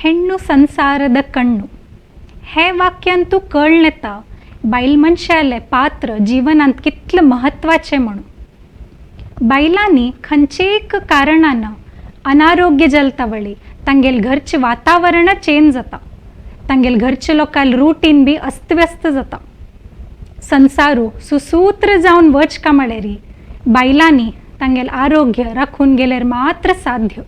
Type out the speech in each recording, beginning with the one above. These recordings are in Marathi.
ಹೆಣ್ಣು ಸಂಸಾರದ ಕಣ್ಣು हे वाक्यांतू कळण येता बायल मनशाले पात्र जिवनांत कितले महत्वाचे म्हणून. बायलांनी खंयचेक कारणान अनारोग्य जलतावळी तांगेल घरचें वातावरण चेंज जाता, तांगेल घरच्या लोकांल रुटीन बी अस्तव्यस्त जाता. संसारू सुसूत्र जावन वचका म्हळ्यार बायलांनी तांगेल आरोग्य राखून गेल्यार मात्र साध्य.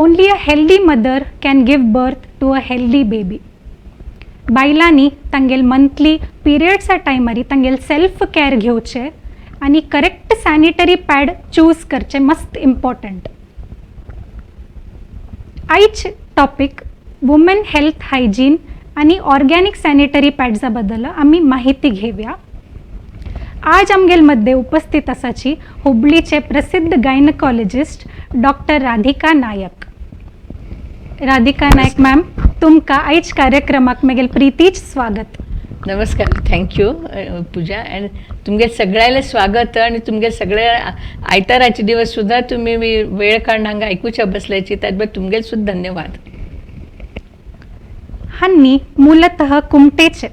Only a healthy mother can give birth to a healthy baby. बायलांनी तांगेल मंथली पिरियड्सा टायमारी तांगेल सेल्फ केअर घेवचे आनी करेक्ट सॅनिटरी पॅड चूज करचे मस्त इम्पॉर्टंट. आयच टॉपिक वुमेन हेल्थ हायजीन आनी ऑर्गॅनिक सॅनिटरी पॅड्सा बद्दल आमी माहिती घेवया. आज आमगेल मध्ये उपस्थित आसाची हुबळीचे प्रसिद्ध गायनकॉलॉजिस्ट डॉक्टर राधिका नायक. राधिका नायक मॅम, तुमका आयज कार्यक्रमाक मगेल प्रीतीच स्वागत. नमस्कार, थँक्यू पूजा. आणि तुमगे सगळ्याला स्वागत आणि तुमगे सगळ्या आयताराचे दिवस सुद्धा तुम्ही वेळ काढून हांगा ऐकूच्या बसल्याची त्याबद्दल तुमगे सुद्धा धन्यवाद. हांनी मूलतः कुमटेचे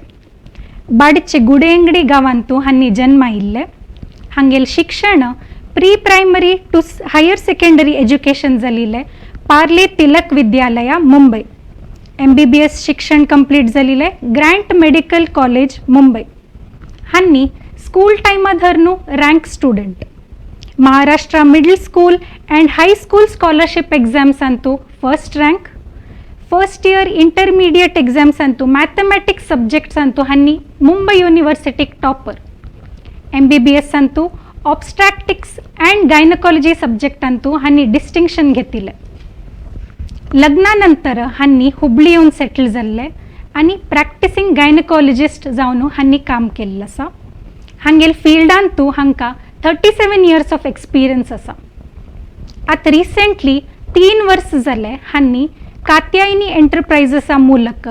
बाडचे गुडेंगडी गांवांतू हांनी जन्म आयिल्ले. हांगेल शिक्षण pre primary to higher secondary education जाल्ले पार्ले तिलक विद्यालया मुंबई. MBBS शिक्षण कंप्लीट जाल्ले ग्रँट मेडिकल कॉलेज मुंबई. हांनी स्कूल टायमा धरनू rank student. Maharashtra middle school and high school scholarship एग्जाम्सांतू first rank. First year intermediate एग्जाम्सांतू मॅथमॅटिक्स सब्जेक्ट्सांतू हांनी मुंबई युनिवर्सिटीक टॉपर. MBBSांतू ऑब्स्ट्रॅक्टिक्स अँड गायनकॉलॉजी सब्जेक्टांतू हांनी डिस्टिंक्शन घेतिल्लें. लग्नानंतर हांनी हुबळी येवन सेटल जाल्ले आनी प्रॅक्टिसिंग गायनकॉलॉजिस्ट जावन हांनी काम केल्लें आसा. हांगेल फिल्डांतू हांकां 37 इयर्स ऑफ एक्सपिरियन्स आसा. आतां रिसेंटली 3 वर्स जाले हांनी कात्यायनी एंटरप्राइजेसा मूलक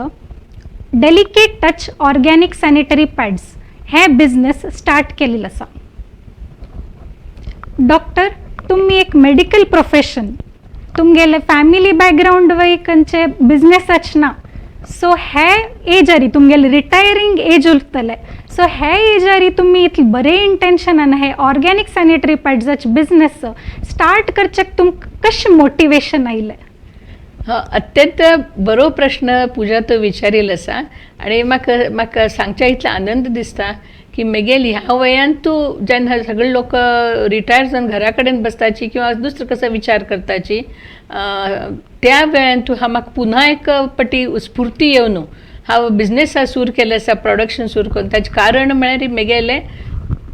delicate touch organic sanitary pads हे बिझनेस स्टार्ट केलेलं आसा. डॉक्टर, तुम्ही एक मेडिकल प्रोफेशन, तुमगेले फॅमिली बॅकग्राऊंड वय खंयचे बिझनेसच ना. सो हे एजारी तुमगेले रिटायरिंग एज उरतले. सो हे एजारी तुम्ही इतले बरे इंटेंशनान हे ऑर्गॅनिक सॅनिटरी पॅड्साचे बिझनेस स्टार्ट करच्याक तुमकां कशें मोटिवेशन आयलें? अत्यंत बरो प्रश्न पूजा तो विचारील आसा. आणि म्हाका सांगच्या इतलो आनंद दिसता की मगेल ह्या वयान तूं जेन्ना सगळे लोक रिटायर जावन घरा कडेन बसताची किंवा दुसरो कसो विचार करताची त्या वेळान तूं म्हाका पुन्हा एक पटी स्फूर्ती येवन हांव बिझनेस सुरू केलें आसा, प्रोडक्शन सुरू करून. ताचें कारण म्हळ्यार म्हगेलें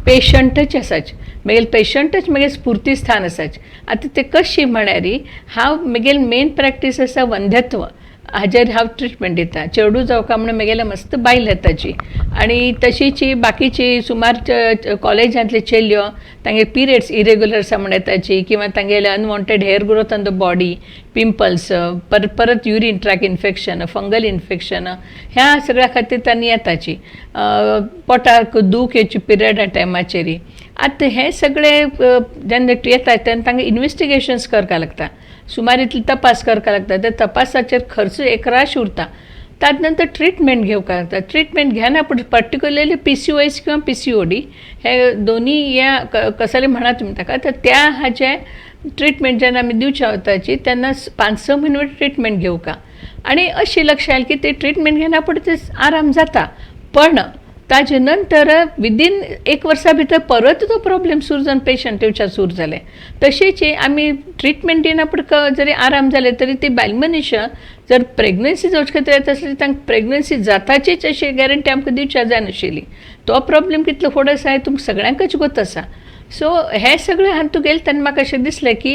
पेशंटच आसाच. मगेल पेशंटच मगे स्फूर्ती स्थान आसाच. आता ते कशी म्हळ्यार हांव मगेल मेन प्रॅक्टीस आसा वंध्यत्व, हाजेर हांव ट्रिटमेंट दिता. चेडूं जावका म्हणून मगेले मस्त बायल येताची आनी तशीची बाकीची सुमार कॉलेजांतले चेल्यो तांगे पिरियड्स इरेग्युलर आसा म्हण येताची किंवा तांगेले unwanted hair growth on the body, pimples, परत urine track infection, fungal infection, ह्या सगळ्या खातीर तांणी येताची. पोटाक दूख येवची पिरियडा टायमाचेर. आतां हे सगळे जेन्ना येतात तेन्ना तांकां इन्वेस्टिगेशन्स करपा लागता, सुमार इतले तपास करपा लागता. त्या तपासाचेर खर्च एकराश उरता. ताजे नंतर ट्रिटमेंट घेवपा लागता. ट्रिटमेंट घेना पूण पर्टिक्युलरली PCOS किंवा PCOD हे दोन्ही या कसले म्हणा तुमी ताका, तर त्या हाचे ट्रिटमेंट जेन्ना आमी दिवच्या वताची तेन्ना 5-6 म्हयने ट्रिटमेंट घेवका. आणि अशी लक्ष आयलें की ते ट्रिटमेंट घेना पूण ते आराम जाता. पण ताजे नंतर विदीन 1 वर्सा भितर परत तो प्रॉब्लेम सुरू जावन पेशंट येवच्या सुरू जाले. तशेंच आमी ट्रिटमेंट दिना पूण जरी आराम जाले तरी ती बायल मनशां जर प्रेग्नन्सी जावचे खातीर येता आसली तांकां प्रेग्नन्सी जाताचीच अशी गॅरंटी आमकां दिवच्या जाय नाशिल्ली. तो प्रॉब्लेम कितलो व्हड आसा हें तुमकां सगळ्यांकच गोत आसा. सो हे सगळें हातूंत गेले तेन्ना म्हाका अशें दिसलें की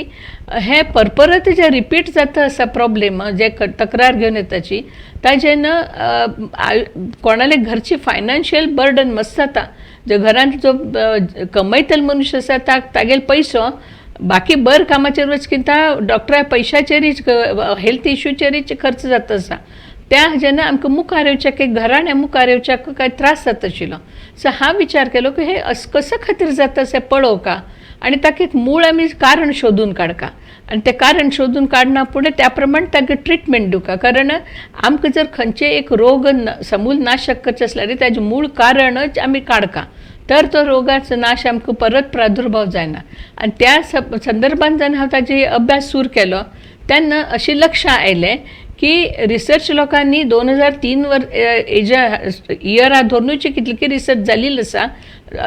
हे परत जे रिपीट जाता आसा प्रॉब्लेम जे तक्रार घेवन येताची ताजेन कोणाले घरची फायनान्शियल बर्डन मस्त जाता. जो घरांत जो कमयतलो मनुष्य आसा तागेलो पयसो बाकी बरे कामाचेर वचकिंता डॉक्टरा पैशाचेरच हेल्थ इश्यूचेरच खर्च जाता आसा. त्या जेन्ना आमकां मुखार येवच्याक घराण्या मुखार येवच्याक काय त्रास जाता आशिल्लो. सो हांव विचार केलो की हे कसं खातीर जाता अशें पळोवका आनी ताका एक मूळ आमी कारण सोदून काडका आनी तें कारण सोदून काडना फुडें त्या प्रमाण ताका ट्रिटमेंट दिवका. कारण आमकां जर खंयचे एक रोग समूल नाशक करचे आसल्यार ताजें मूळ कारणच आमी काडका, तर तो रोगाचो नाश आमकां परत प्रादुर्भाव जायना. आनी त्या संदर्भान जेन्ना हांव ताजे अभ्यास सुरू केलो तेन्ना अशें लक्षांत आयलें की रिसर्च लोकांनी 2003 इयरा धरूनच कितली रिसर्च जाल्ली आसा.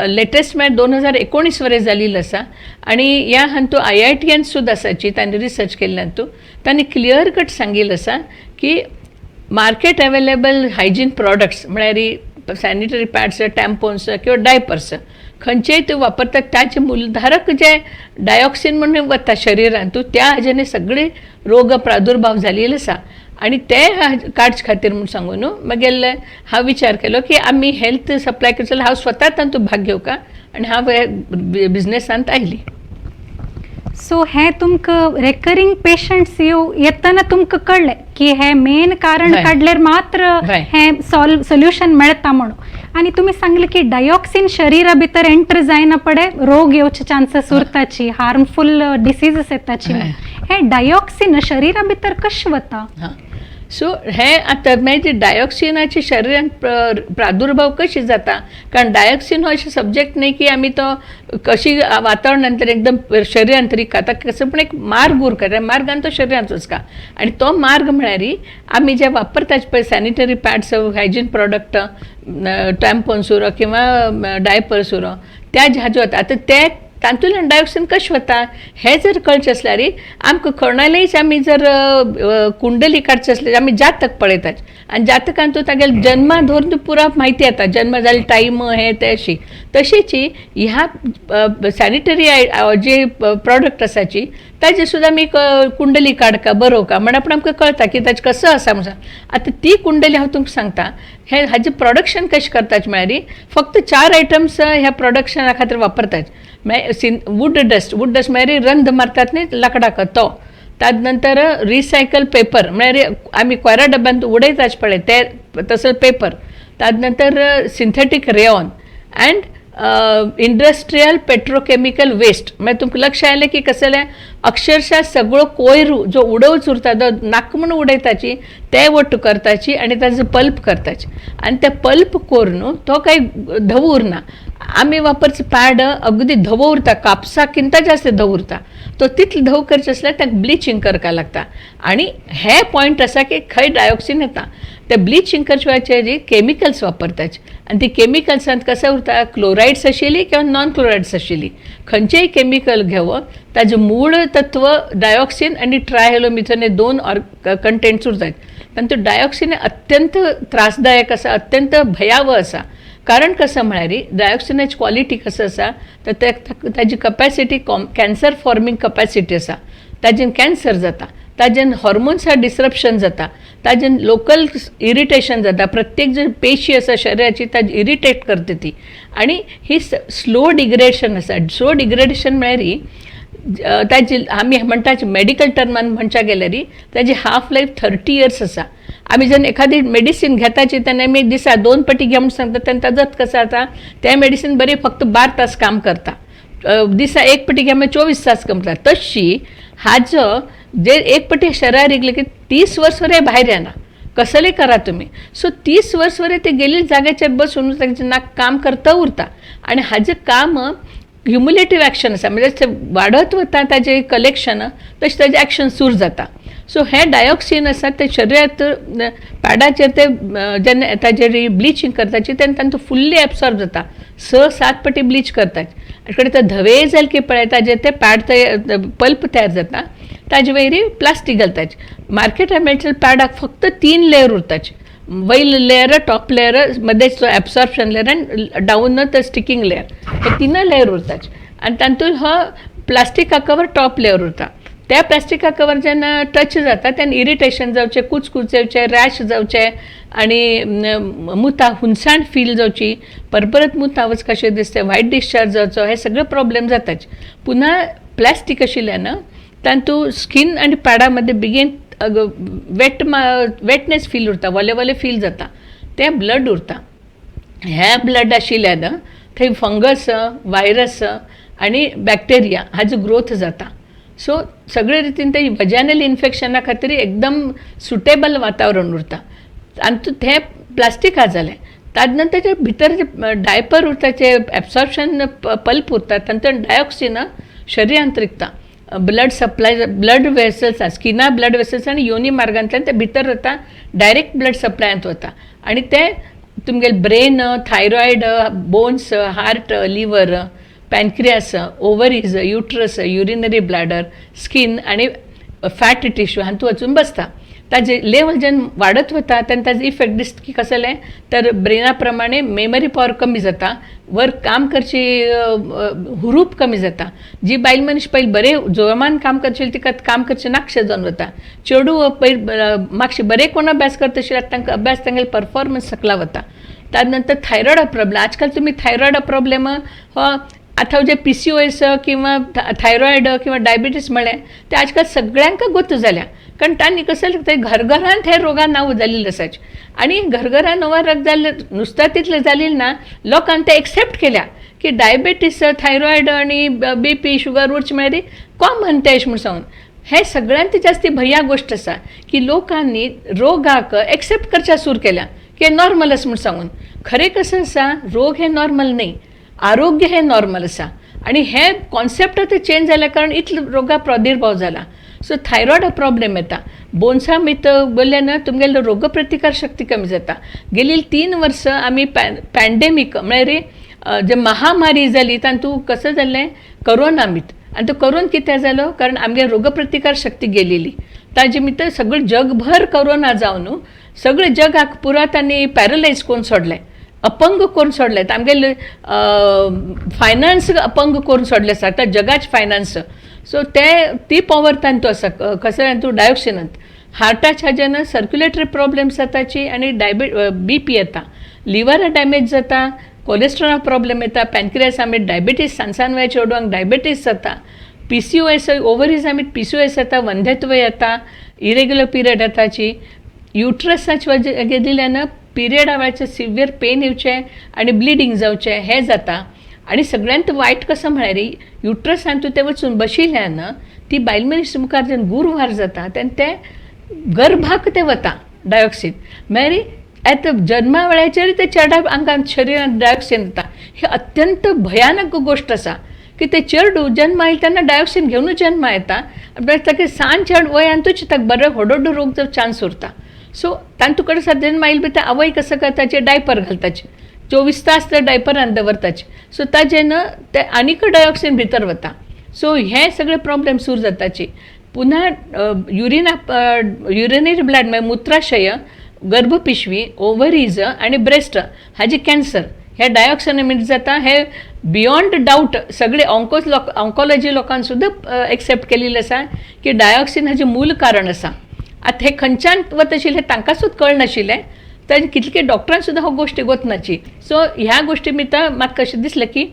लेटेस्ट म्हळ्यार 2019 वरें जाल्ली आसा. आनी ह्या हातूंत IITN सुद्दां आसाची तांणी रिसर्च केल्ले हातूंत तांणी क्लियर कट सांगिल्लें आसा की मार्केट अवेलेबल हायजीन प्रॉडक्ट्स म्हळ्यार सॅनिटरी पॅड्स, टॅम्पोन्स किंवा डायपर्स खंयचेय ते वापरतात ताचे मूलधारक जे डायऑक्सीन म्हणून वता शरिरांतूं त्या हाजेने सगळे रोग प्रादुर्भाव जाल्ले आसा. आनी ते काडचे खातीर म्हूण सांगून मागीर हांव विचार केलो की आमी हेल्थ सप्लाय करतलो. हांव स्वता तातूंत भाग घेवका आनी हांव हे बिझनेसांत आयली. सो हे तुमकां रेकरिंग पेशंट्स येतना तुमकां कळलें की हे मेन कारण काडल्यार मात्र हे सोल्युशन मेळटा म्हणून. आनी तुमी सांगले की डायऑक्सीन शरिरा भितर एंटर जायना पडे रोग येवचे चान्सेस उरताची, हार्मफूल डिसीजीस येताची. हे डायऑक्सीन शरिरा भितर कशें वता? सो हे आतां मागीर डायऑक्सिनाचे शरिरांत प्रादुर्भाव कशी जाता. कारण डायऑक्सीन हो अशें सब्जेक्ट न्ही की आमी तो कशी वातावरणांत एकदम शरिरांत तरी खाता, कसं पण एक मार्ग उरता, त्या मार्गान तो शरिरांत वचका. आनी तो मार्ग म्हळ्यार आमी जे वापरतात पळय सॅनिटरी पॅड्स, हायजीन प्रॉडक्ट, टॅम्पोन्स उरो किंवा डायपर्स उरो त्या हाजे वता. आतां ते तातूंतल्यान डायऑक्सीन कशें वता हें जर कळचें आसल्यार आमकां कोणालेंच आमी जर कुंडली काडची आसल्यार आमी जातक पळयतात आनी जातकांतूं तागेले जन्मा धरून पुरो म्हायती येता, जन्म जाल्ले टायम हें तें अशी. तशीच ह्या सॅनिटरी जे प्रॉडक्ट आसाची ताजे सुद्दां आमी कुंडली काडका बरोवका म्हणून पण आमकां कळटा की ताजें कसो आसा म्हणून. आतां ती कुंडली हांव तुमकां सांगता हे हाजें प्रोडक्शन कशें करतात म्हळ्यार फक्त 4 आयटम्स ह्या प्रोडक्शना खातीर वापरतात. वूड डस्ट म्हळ्यार रंध मारतात न्ही लाकडाक तो. ताज नंतर रिसायकल पेपर म्हळ्यार आमी कोयरा डब्यांत उडयतात पळय ते तसो पेपर. ताज नंतर synthetic rayon and industrial petrochemical waste. म्हणजे तुमकां लक्ष आयलें की कसले अक्षरशः सगळो कोयर जो उडोवच उरता जो नाक म्हणून उडयताची ते वट्ट करताची आनी ताजो पल्प करताची. आनी ते पल्प करून तो काही धवो उरना. आमी वापरचे पॅड अगदी धवो उरता, कापसाकिंत जास्त धवो उरता. तो तितलो धवो करचे आसल्यार ताका ब्लिचींग करपाक लागता. आनी हे पॉयंट आसा की खंय डायऑक्सीन येता ते ब्लिचींग करचे वेळाचेर केमिकल्स वापरतात आनी ती केमिकल्सांत कशें उरता क्लोरायड्स आशिल्ली किंवा नॉन क्लोरायड्स आशिल्ली खंयचेय केमिकल घेवप ताजें मूळ तत्व डायऑक्सीन आनी ट्रायहेलोमिथेन हे 2 कंटेंट्स उरतात. तातूंत डायऑक्सीन अत्यंत त्रासदायक आसा, अत्यंत भयावह आसा. कारण कसं म्हळ्यार डायऑक्सिनाची क्वॉलिटी कसं आसा तर ताजी कपॅसिटी कॅन्सर फॉर्मिंग कपॅसिटी आसा. ताजेन कॅन्सर जाता, ताजेन हॉर्मोन्सा डिसरप्शन जाता, ताजेन लोकल इरिटेशन जाता. प्रत्येक जी पेशी आसा शरिराची ताजी इरिटेट करता ती. आनी ही स्लो डिग्रेडेशन आसा. स्लो डिग्रेडेशन म्हळ्यार ताजी आमी म्हणटात मेडिकल टर्मान म्हणच्या गेल्यार ताजी हाफ लायफ 30 years आसा. आमी जेन्ना एखादी मेडिसीन घेताची तेन्ना आमी दिसा 2 पटी घे म्हणून सांगता तेन्ना ताजोच कसो जाता तें मेडिसीन बरी फक्त 12 तास काम करता. दिसा 1 पटी घे म्हळ्यार 24 तास काम करता. तशी हाजो जे 1 पटी शरीरार गेले की 30 वर्स वरे भायर येना. कसले करा तुम्ही. सो 30 वर्स वरे ते गेल्ले जाग्याचेर बसून ताचें नाक काम करता उरता. आनी हाजें काम ह्युमुलेटिव्ह ॲक्शन आसा म्हणजे ते वाडत वता ताजें कलेक्शन तशें ताजें ॲक्शन सुरू जाता. सो हे डायऑक्सीन आसा ते शरिरांत पॅडाचेर ते जेन्ना ताजेर ब्लिचींग करताची तेन्ना तांकां फुल्ली एब्सॉर्ब जाता. 6-7 पटी ब्लीच करतात. कडेन ते धवे जाले की पळय ताजेर ते पॅड पल्प तयार जाता. ताजे वयरी प्लास्टीक घालताचे. मार्केटार मेळटले पॅडाक फक्त 3 लेयर उरताचे. वयल लेयर, टॉप लेयर, मध्येच एब्सॉर्प्शन लेयर आनी डाऊन द स्टिकींग लेयर. हे 3 लेयर उरताचे. आनी तातूंत हो प्लास्टिका कवर टॉप लेयर उरता. त्या प्लास्टिका कवर जेन्ना टच जाता तेन्ना इरिटेशन जावचें, कुचकुच जावचें, रॅश जावचें आनी मुता हुंसाण फील जावची, परपरत मुता वच कशें दिसता, व्हायट डिस्चार्ज जावचो, हे सगळे प्रॉब्लेम जाताच. पुन्हा प्लास्टीक आशिल्ल्यान तातूंत स्कीन आनी पॅडा मदीं बेगीन वेटनेस फील उरता, वले फील जाता. तें ब्लड उरता. हे ब्लड आशिल्ल्यान थंय फंगस, वायरस आनी बॅक्टेरिया हाजो ग्रोथ जाता. सो सगळे रितीन ते वजॅनल इन्फेक्शना खातीर एकदम सुटेबल वातावरण उरता. आनी ते प्लास्टिका जालें. ताजे नंतर जे भितर जे डायपर उरता ते एब्सॉर्प्शन पल्प उरता तातूंत डायऑक्सीन शरिरांत रिगता. ब्लड सप्लाय ब्लड वेसल्स स्किना ब्लड वेसल्स आनी योनी मार्गांतल्यान ते भितर वता डायरेक्ट ब्लड सप्लायांत वता. आनी ते तुमगेले brain thyroid bones heart liver pancreas ovaries uterus urinary bladder skin आनी फॅट टिश्यू हातूंत वचून बसता. ताजे लेवल जेन्ना वाडत वता तेन्ना ताजो इफेक्ट दिसता की कसो जालें तर ब्रेना प्रमाणे मेमरी पॉवर कमी जाता. वर काम करची हुरूप कमी जाता. जी बायल मनीस पयलीं बरें जोमान काम करशिल्ली तिका काम करचें नाकशें जावन वता. चेडूं पयलीं मातशें बरें कोण अभ्यास करता आशिल्ले तांकां अभ्यास तांगेले परफॉर्मन्स सकला वता. ताजे नंतर थायरॉयड प्रॉब्लेम आजकाल तुमी थायरॉयड प्रॉब्लेम हो आतां जे PCOS किंवा थायरॉयड किंवा डायबिटीस म्हळें ते आजकाल सगळ्यांक गोत जाल्या. कारण तांणी कसं ते घरघरांत हे रोगां नांव जाल्लीं आसात. आनी घरघरां नवा रोग जाल्ले नुस्तें तितलें जालें ना लोकांनी ते एक्सेप्ट केल्या की डायबिटीस थायरॉयड आनी BP शुगर उरचे म्हळ्यार कॉमन ते म्हूण सांगून हे सगळ्यांत जास्ती भया गोश्ट आसा की लोकांनी रोगाक एक्सेप्ट करच्या सुरू केल्या की नॉर्मल आसा म्हूण सांगून. खरें कसं आसा रोग हे नॉर्मल न्ही आरोग्य हे नॉर्मल आसा. आनी हे कॉन्सेप्ट ते चेंज जाल्या कारण इतलो रोगा प्रादुर्भाव जाला. सो थायरॉयड प्रॉब्लेम येता. बोन्सा भितर बोल्ल्यान तुमगेलो रोगप्रतिकार शक्ती कमी जाता. गेली 3 वर्सां आमी पॅन्डेमीक म्हळ्यार जे महामारी जाली तातूंत कसं जाल्लें करोना मीत. आनी तो करोना कित्याक जालो कारण आमगे रोगप्रतिकार शक्ती गेलेली. ताजे भितर सगळें जगभर करोना जावन सगळे जगाक पुरो तांणी पॅरलायज करून सोडलें अपंग करून सोडले. आमगेले फायनान्स अपंग करून सोडले आसा आतां जगाचे फायनान्स. सो ती पॉवर तांतू आसा कसं तांतू डायऑक्सिनांत हार्टाच्या हाजेन सर्क्युलेटरी प्रॉब्लेम्स जाताची आनी BP येता लिवर डॅमेज जाता कोलेस्ट्रॉल प्रॉब्लेम येता पॅनक्रियास आमी डायबिटीस सांसान वया चेडवांक डायबिटीस जाता PCOS ओवरीज आमी PCOS येता वंध्यत्व येता इरेग्युलर पिरियड येताची युट्रसाचे वजे दिल्यान पिरियडा वेळाचें सिवियर पेन येवचें आनी ब्लिडींग जावचें हें जाता. आनी सगळ्यांत वायट कसं म्हळ्यार युट्रसांत ते वचून बशिल्ल्यान ती बायल मनीस मुखार जेन्ना गुरवार जाता तेन्ना ते गर्भाक ते वता डायऑक्सीन म्हळ्यार आतां जल्मा वेळाचेर ते चेडा आंगांत शरिरांत डायऑक्सीन येता. ही अत्यंत भयानक गोश्ट आसा की ते चेडूं जल्मा येयले तेन्ना डायऑक्सीन घेवनूच जल्मा येता. ताका सान चेड वयांतूच ताका बरो व्हडलो रोग जावंक चान्स उरता. सो तांतू कडेन जल्मा येयले बी ते आवय कसं करताचे डायपर घालताचे 24 तास ते डायपरान दवरताचे. सो ताजेन ते आनीक डायऑक्सीन भितर वता. सो हे सगळे प्रॉब्लेम सुरू जाताचे. पुन्हा युरिनरी ब्लड म्हळ्यार मुत्राशय गर्भपिशवी ओवरीज आनी ब्रेस्ट हाजे कॅन्सर हे डायऑक्सिनामिट जाता. हे बियॉन्ड डावट सगळे ऑन्कोलॉजी लोकांनी सुद्दां एक्सेप्ट केलेलें आसा की डायऑक्सीन हाजें मूल कारण आसा. आतां हे खंयच्यान वता आशिल्लें हें तांकां सुद्दां कळनाशिल्लें. तर कितले डॉक्टरांक सुद्दां हो गोश्टी गोतनाची. सो ह्या गोश्टी भितर म्हाका कशें दिसलें की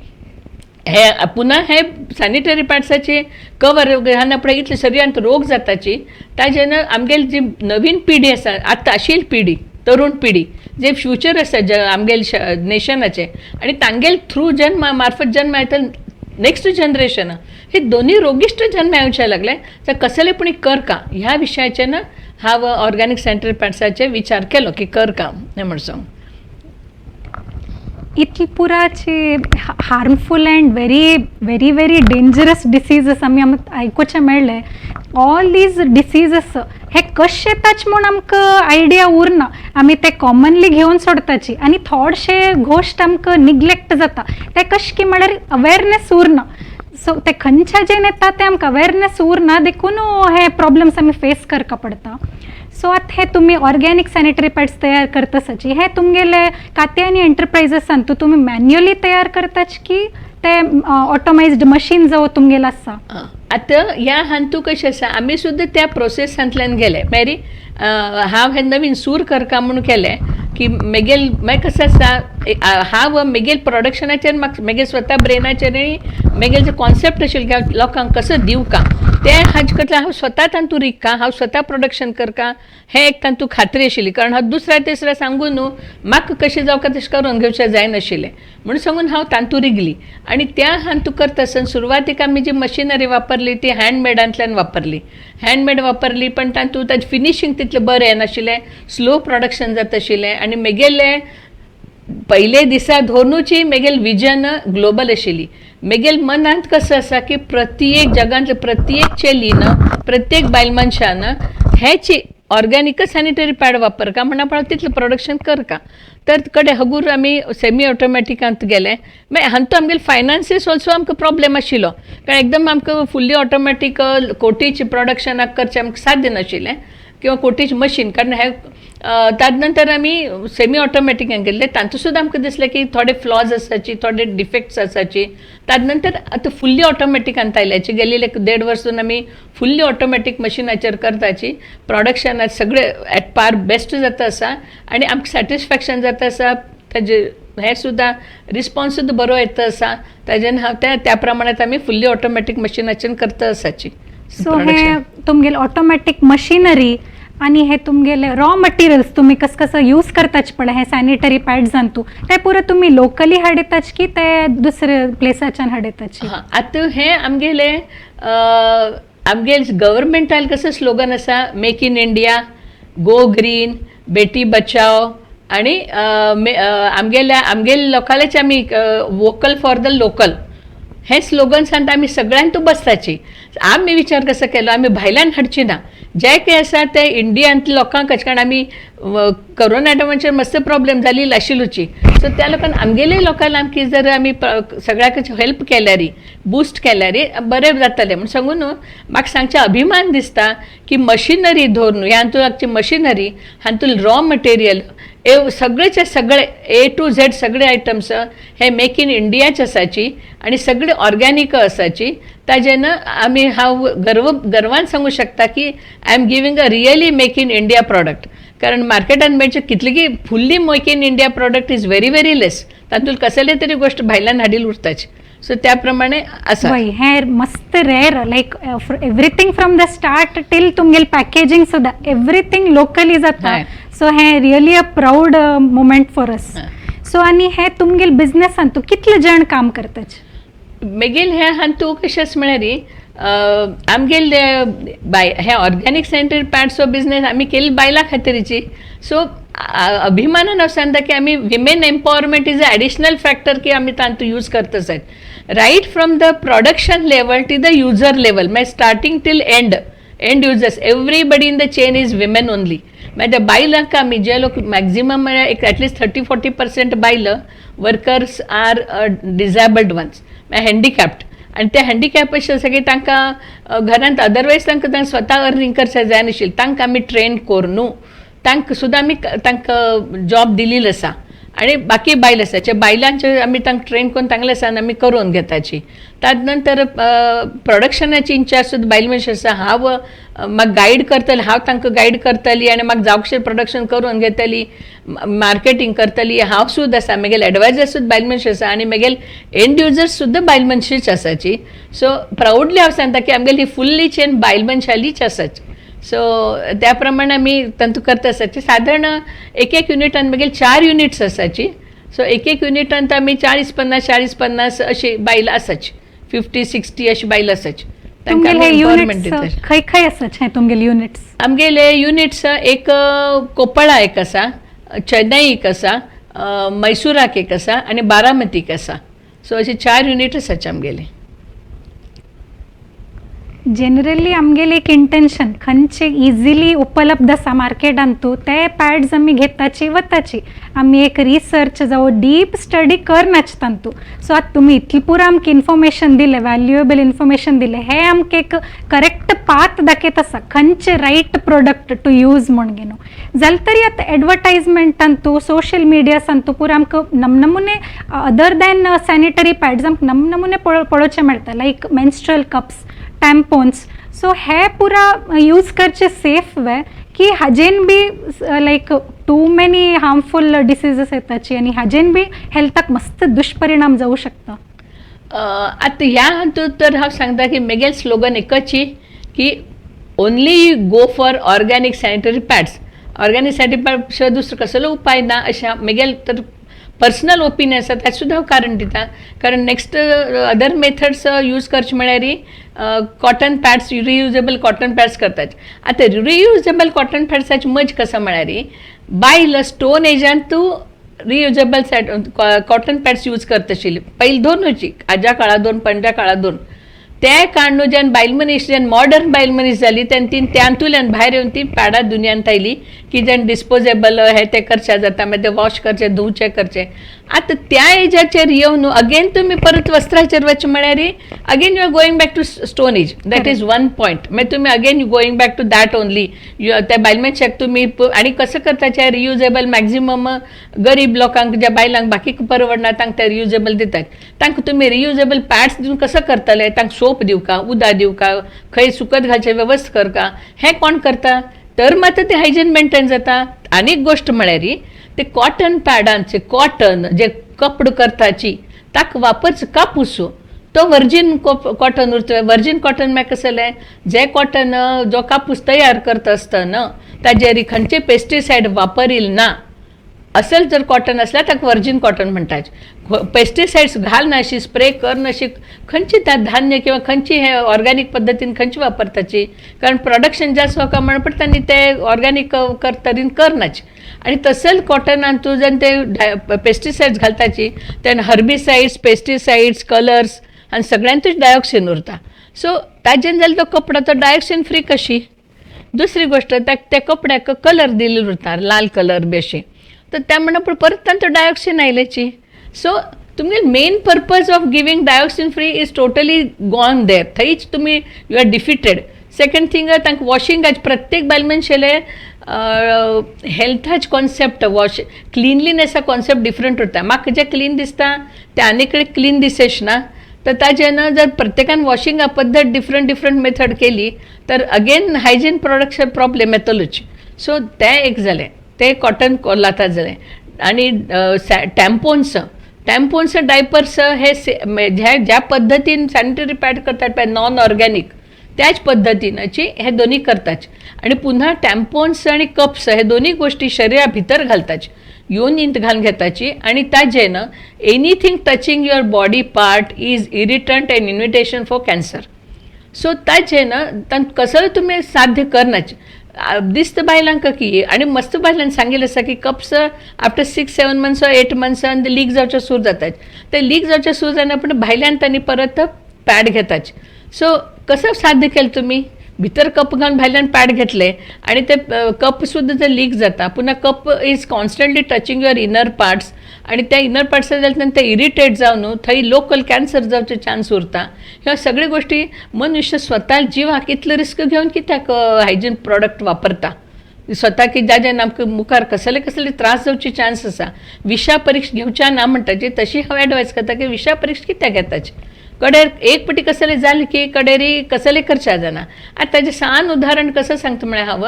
हे पुन्हा हे सॅनिटरी पॅड्साचे कवर घालना फुडें इतले शरिरांत रोग जाताची ताजेन आमगेली जी नवीन पिढी आसा आतां आशिल्ली पिढी तरुण पिढी जे फ्युचर आसा आमगेले नेशनाचे आनी तांगेले थ्रू जन्मा मार्फत जन्म येता नेक्स्ट जनरेशन हे दोन्ही रोगिष्ट जन्म येवचे लागले. तर कसलेपणी कर का ह्या विशयाचेर हांव ऑर्गॅनिक सॅनिटरी पॅड्साचे विचार केलो की कर का म्हणून सांग. इतली पुराचे harmful and very very very dangerous diseases आमी आयकुचें मेळ्ळें. ऑल दीज डिसीजीस हे कशे येताच म्हूण आमकां आयडिया उरना. आमी ते कॉमनली घेवन सोडताची आनी थोडशे गोश्ट आमकां निग्लेक्ट जाता. ते कशें की म्हळ्यार अवेरनेस उरना. सो ते खंयच्या जेन येता ते आमकां अवेरनेस उरना देखून हे प्रॉब्लेम्स आमी फेस करका पडटा. सो आतां हे तुमी ऑर्गॅनिक सॅनिटरी पॅड्स तयार करतासाची हे तुमगेले कात्यांनी एंटरप्रायझसान तुमी मॅन्युअली तयार करताच की ते ऑटोमायज्ड मशीन जो तुमगेलो आसा. आतां ह्या हांतू कशें आसा आमी सुद्दां त्या प्रोसेसांतल्यान गेले मेरी हांव हे नवीन सूर करका म्हणून केलें की मागीर कसं आसा हांव मेगेल प्रोडक्शनाचेर म्हाका मेगे स्वता ब्रेनाचेर आनी मेगेल जे कॉन्सेप्ट आशिल्ले की लोकांक कसो दिवका ते हाजे कडल्यान हांव स्वता तांतू रिक्का, हांव स्वता प्रोडक्शन करता हें एक तांतू खात्री आशिल्ली. कारण हांव दुसऱ्या तिसऱ्या सांगून न्हू म्हाका कशें जावका तशें करून घेवचें जायनाशिल्लें म्हणून सांगून हांव तांतू रिगली. आनी त्या हांतू करता आसतना सुरवातीक आमी जी मशिनरी वापरली ती हँडमेडांतल्यान वापरली. हँडमेड वापरली पण तांतू ताजें फिनिशींग तितलें बरें येनाशिल्लें, स्लो प्रोडक्शन जाता आशिल्लें. आनी मेगेलें पयले दिसा धोनूची मेगेल विजन ग्लोबल आशिल्ली. मेगेल मनांत कसं आसा की प्रत्येक जगांतले प्रत्येक चेलीन प्रत्येक बायल मनशान हेची ऑर्गॅनिकच सॅनिटरी पॅड वापरका म्हणून आपण तितलें प्रोडक्शन करका. तर कडे हगूर आमी सेमी ऑटोमॅटिकांत गेले. मागीर हांतू आमगेले फायनान्सीस ऑल्सो आमकां प्रॉब्लेम आशिल्लो कारण एकदम आमकां फुल्ली ऑटोमॅटीक कोटीचे प्रोडक्शनाक करचें आमकां साध्य नाशिल्लें किंवा कोटीची मशीन. कारण हे ताज नंतर आमी सेमी ऑटोमॅटिकान गेल्ले तांतू सुद्दां आमकां दिसलें की थोडे फ्लॉज आसाची, थोडे डिफेक्ट्स आसाची. ताज नंतर आतां फुल्ली ऑटोमॅटिकांत आयल्याची गेल्ली 1.5 वर्सून आमी फुल्ली ऑटोमॅटीक मशिनाचेर करताची. प्रोडक्शनात सगळें एट पार बेस्ट जाता आसा आनी आमकां सॅटिस्फॅक्शन जाता आसा. ताजे हें सुद्दां रिस्पॉन्स सुद्दां बरो येता आसा. ताजेन हांव त्या प्रमाणांत आमी फुल्ली ऑटोमॅटीक मशिनाचेर करता आसाची. सो हे तुमगेले ऑटोमॅटीक मशिनरी आणि हे तुमगेले रॉ मटेरियल्स तुम्ही कसं यूज करताच पडे हे सॅनिटरी पॅड्स आणतू ते पुरं तुम्ही लोकली हाडयताच की ते दुसरे प्लेसाच्यान हाडयताच? आतां हें आमगेले गव्हर्मेंटान कसं स्लोगन आसा make in India, go green, बेटी बचाव आणि आमगेले लोकालेच आमी वोकल फॉर द लोकल हे स्लोगन सांगता आमी सगळ्यांक तू बसताची. आमी विचार कसो केलो आमी भायल्यान हाडची ना. जे काही आसा ते इंडियांतल्या लोकांक कारण आमी कोरोना टायमाचेर मस्त प्रॉब्लेम जाली आशिल्लीची. सो त्या लोकांक आमगेले लोकांक आमकी जर आमी सगळ्याक हेल्प केल्यारी बूस्ट केल्यारी बरें जातलें म्हणून सांगून म्हाका सांगचे अभिमान दिसता की मशिनरी धरून ह्या हातूंत मशिनरी हातूंत रॉ मटेरियल सगळेचे सगळे A to Z सगळे आयटम्स हे मेक इन इंडियाचे आसाची आणि सगळे ऑर्गॅनिक आसाची. ताजेन आमी हांव गर्वान सांगू शकता की I am giving a really make in India product. कारण मार्केटान मेळचे कितले की fully make in India product is very very less. तातूंत कसले तरी गोष्ट भायल्यान हाडील उरताची. सो त्या प्रमाणे आसा. हे मस्त rare like everything from the start till तुमगेल पॅकेजिंग सुद्धा एव्हरीथिंग लोकली जाता. सो हे really a proud moment for us. So आणि हे तुमगेल बिझनेस तू कितले जण काम करताच? मेगेल हे हातू कशेंच म्हळ्यार आमगेल हे ऑर्गॅनिक सॅनिटरी पॅड्सो बिझनेस आमी केली बायलां खातीरची. सो अभिमानान हांव सांगता की आमी women empowerment is a additional factor की आमी तांतू यूज करता जाय. Right from the production level to the user level मागीर starting till end users everybody in the chain is women only. मागीर बायलांक आमी जे लोक मॅक्झिमम म्हळ्यार एक एटलिस्ट 30-40% बायल workers R disabled once handicapped आणि ते हँडिकॅप अशें सगळे तांकां घरांत अदरवायज तांकां स्वता अर्निंग करचें जाय नाशिल्लें. तांकां आमी ट्रेन कोर न्हू तांकां सुद्दां आमी तांकां जॉब दिलेलो आसा. आणि बाकी बायल आसाचे बायलांचे आमी तांकां ट्रेन करून तांगले सान आमी करून घेताची. ताज नंतर प्रोडक्शनाची इंचार्ज सुद्दां बायल मनीस आसा. हांव म्हाका गायड करतली, हांव तांकां गायड करतली आनी म्हाका जावकशें प्रोडक्शन करून घेतली, मार्केटींग करतली हांव सुद्दां आसा. म्हगेले एडवायजर सुद्दां बायल मनीस आसा आनी म्हगेले एंड युजर्स सुद्दां बायल मनशीच आसाची. सो प्राऊडली हांव सांगता की आमगेली फुल्ली चेन बायल मनशालीच आसाची. सो त्या प्रमाणे आमी तांतू करता आसाची. सादारण एक युनिटान म्हगेले 4 युनिट्स आसाची. सो एक युनिटान आमी 40-50 अशी बायलां आसाची. 50-60 अशी बायलां आसाची. खंय आसाचे तुमगेले युनिट्स? आमगेले युनिट्स एक कोप्पळा एक आसा, चेन्नई एक आसा, मैसुराक एक आसा आनी बारामतीक आसा. सो अशी 4 युनिट आसाचे आमगेले. जनरली आमगेले एक इंटेंशन खंयचे इजिली उपलब्ध आसा मार्केटान तू ते पॅड्स आमी घेताची वताची. आमी एक रिसर्च जावं डीप स्टडी करनाच तांतू. सो आतां तुमी इतली पुरो आमकां इन्फॉर्मेशन दिले, वॅल्युएबल इन्फॉर्मेशन दिले, हे आमकां एक करेक्ट पाथ दाखयत आसा खंयचे रायट प्रोडक्ट टू यूज म्हण घेवन. जाल्यार तरी आतां एडवर्टायजमेंटान तू सोशल मिडियासान तू पुरो आमकां नमनमुने अदर दॅन सॅनिटरी पॅड्स आमकां नमनमुने पळोवचें मेळटा like menstrual cups, tampons. So हे पुरा यूज करचे सेफ वे की हाजेन be like too many harmful diseases येताची आणि हाजेन बी हेल्थाक मस्त दुष्परिणाम जाऊ शकता. आता ह्या हातूंत तर हांव सांगता की मेगेल स्लोगन एकची की only go for organic sanitary pads. Organic sanitary pad शिवाय दुसरो कसलो उपाय ना अशें मेगेल तर पर्सनल ओपिनियन आसा ताचें सुद्दां हांव कारण दिता. कारण नेक्स्ट अदर मेथड्स यूज करचे म्हळ्यार cotton pads, reusable cotton pads करतात. आतां रियुजेबल कॉटन पॅड्साची मज कसं म्हळ्यार बायल स्टोन एजान तूं रियुजेबल कॉटन पॅड्स यूज करता आशिल्ली पयलीं दोनूच, आज्या काळा दोन, पंजा काळा दोन. ते काण जेन्ना बायल मनीस जेन्ना मॉडर्न बायल मनीस जाली तेन्ना ती त्यातूंतल्यान भायर येवन ती पॅडां दुनियांत आयली की जेन्ना डिस्पोजेबल हे ते करचें जाता, मागीर ते वॉश करचें, धुवचें करचें. आतां त्या एजाचेर येवन अगेन तुमी परत वस्त्राचेर वचचें म्हळ्यार again you are going back to stone age. That is one point. मागीर तुमी again going back to that only. त्या बायल मनशाक तुमी आनी कसं करता ते रियुजेबल मॅक्झिमम गरीब लोकांक, ज्या बायलांक बाकी परवडना तांकां ते रियुजेबल दितात. तांकां तुमी रियुजेबल पॅड्स दिवन कसं करतले? तांकां सोप दिवं का, उदक दिवं का, खंय सुकत घालचे वेवस्था कर का, हें कोण करता? तर मात्र ते हायजीन मेंटेन जाता. आनी एक गोश्ट म्हळ्यार ते कॉटन पॅडांचे कॉटन जे कपड करताची ताका वापरचो कापूस तो वर्जीन कॉटन उरता. वर्जीन कॉटन म्हळ्यार कसलें, जे कॉटन जो कापूस तयार करता आसतना ताजेर खंयचे पेस्टिसायड वापरील ना असल जर कॉटन असल्यार ताका वर्जीन कॉटन म्हणटात. पेस्टिसायड्स घाल नाशी, स्प्रे कर नाशी, खंयची धान्य किंवा खंयची हे ऑर्गॅनिक पद्दतीन खंयची वापरताची. कारण प्रोडक्शन जास्त वका म्हण पडटा आनी ते ऑर्गॅनिक तरेन करनाचे. आनी तसल कॉटनान तूं जेन्ना ते पेस्टिसायड्स घालताची तेन्ना हर्बिसायड्स, पेस्टिसायड्स, कलर्स आनी सगळ्यांतूच डायऑक्सीन उरता. सो ताजेन जाल्यार तो कपडो तो डायऑक्सीन फ्री कशी. दुसरी गोश्ट त्या कपड्याक कलर दिल्लो उरता, लाल कलर बी अशी. तर त्या म्हणून परत तांचो डायऑक्सीन आयल्याची. सो तुमगे main purpose of giving dioxin free is totally gone there. थंयच तुमी you are defeated. Second thing तांकां वॉशिंगाचे प्रत्येक बायल मनशेले हेल्थाचे कॉन्सेप्ट क्लिनलीनेसा कॉन्सेप्ट डिफरंट उरता. म्हाका जे क्लीन दिसता ते आनी कडेन क्लीन दिसेच ना. तर ताजेन जर प्रत्येकान वॉशिंगा पद्दत डिफरंट मेथड केली तर अगेन हायजीन प्रोडक्शन प्रॉब्लेम येतलोच. सो ते एक जालें, ते कॉटन लातात जालें. आनी टॅम्पोन्स डायपर्स हे ज्या पद्दतीन सॅनिटरी पॅड करतात पळय नॉन ऑर्गॅनिक त्याच पद्दतीनची हे दोन्ही करतात. आणि पुन्हा टॅम्पोन्स आणि कप्स हे दोन्ही गोष्टी शरिरा भितर घालतात, योनींत घालून घेताची. आणि ताजेन anything touching your body part is irritant and invitation for cancer. So ताजेन कसं तुम्ही साध्य करनाचे. दिसतं बायलांक की आणि मस्त बायलांनी सांगिल्लें आसा की cups after 6-7 months or 8 months ते लीक जावचे सुरू जातात. ते लीक जावचे सुरू जाना पण भायल्यान तांणी परत पॅड घेतात. सो कसं साध्य केलं तुम्ही? भितर कप घालून भायल्यान पॅड घेतले आणि ते कप सुद्दां जर लीक जाता, पुन्हा cup is constantly touching your inner parts आणि त्या इनर पार्ट्सार जाल्यार ते इरिटेट जावन थंय लोकल कॅन्सर जावचे चान्स उरता. ह्या सगळ्यो गोष्टी मनुष्य स्वता जिवाक इतलो रिस्क घेवन कित्याक हायजीन प्रॉडक्ट वापरता. स्वता की ज्या आमकां मुखार कसले त्रास जावचे चान्स आसा. विशा परीक्षा घेवच्या ना म्हणटाची तशी हांव एडवायस करता की विशा परीक्षा कित्याक घेताची. कडेर एक पटी कसले जालें की कडेरी कसले करच्या जाना. आतां ताजें सान उदाहरण कसं सांगता म्हळ्यार हांव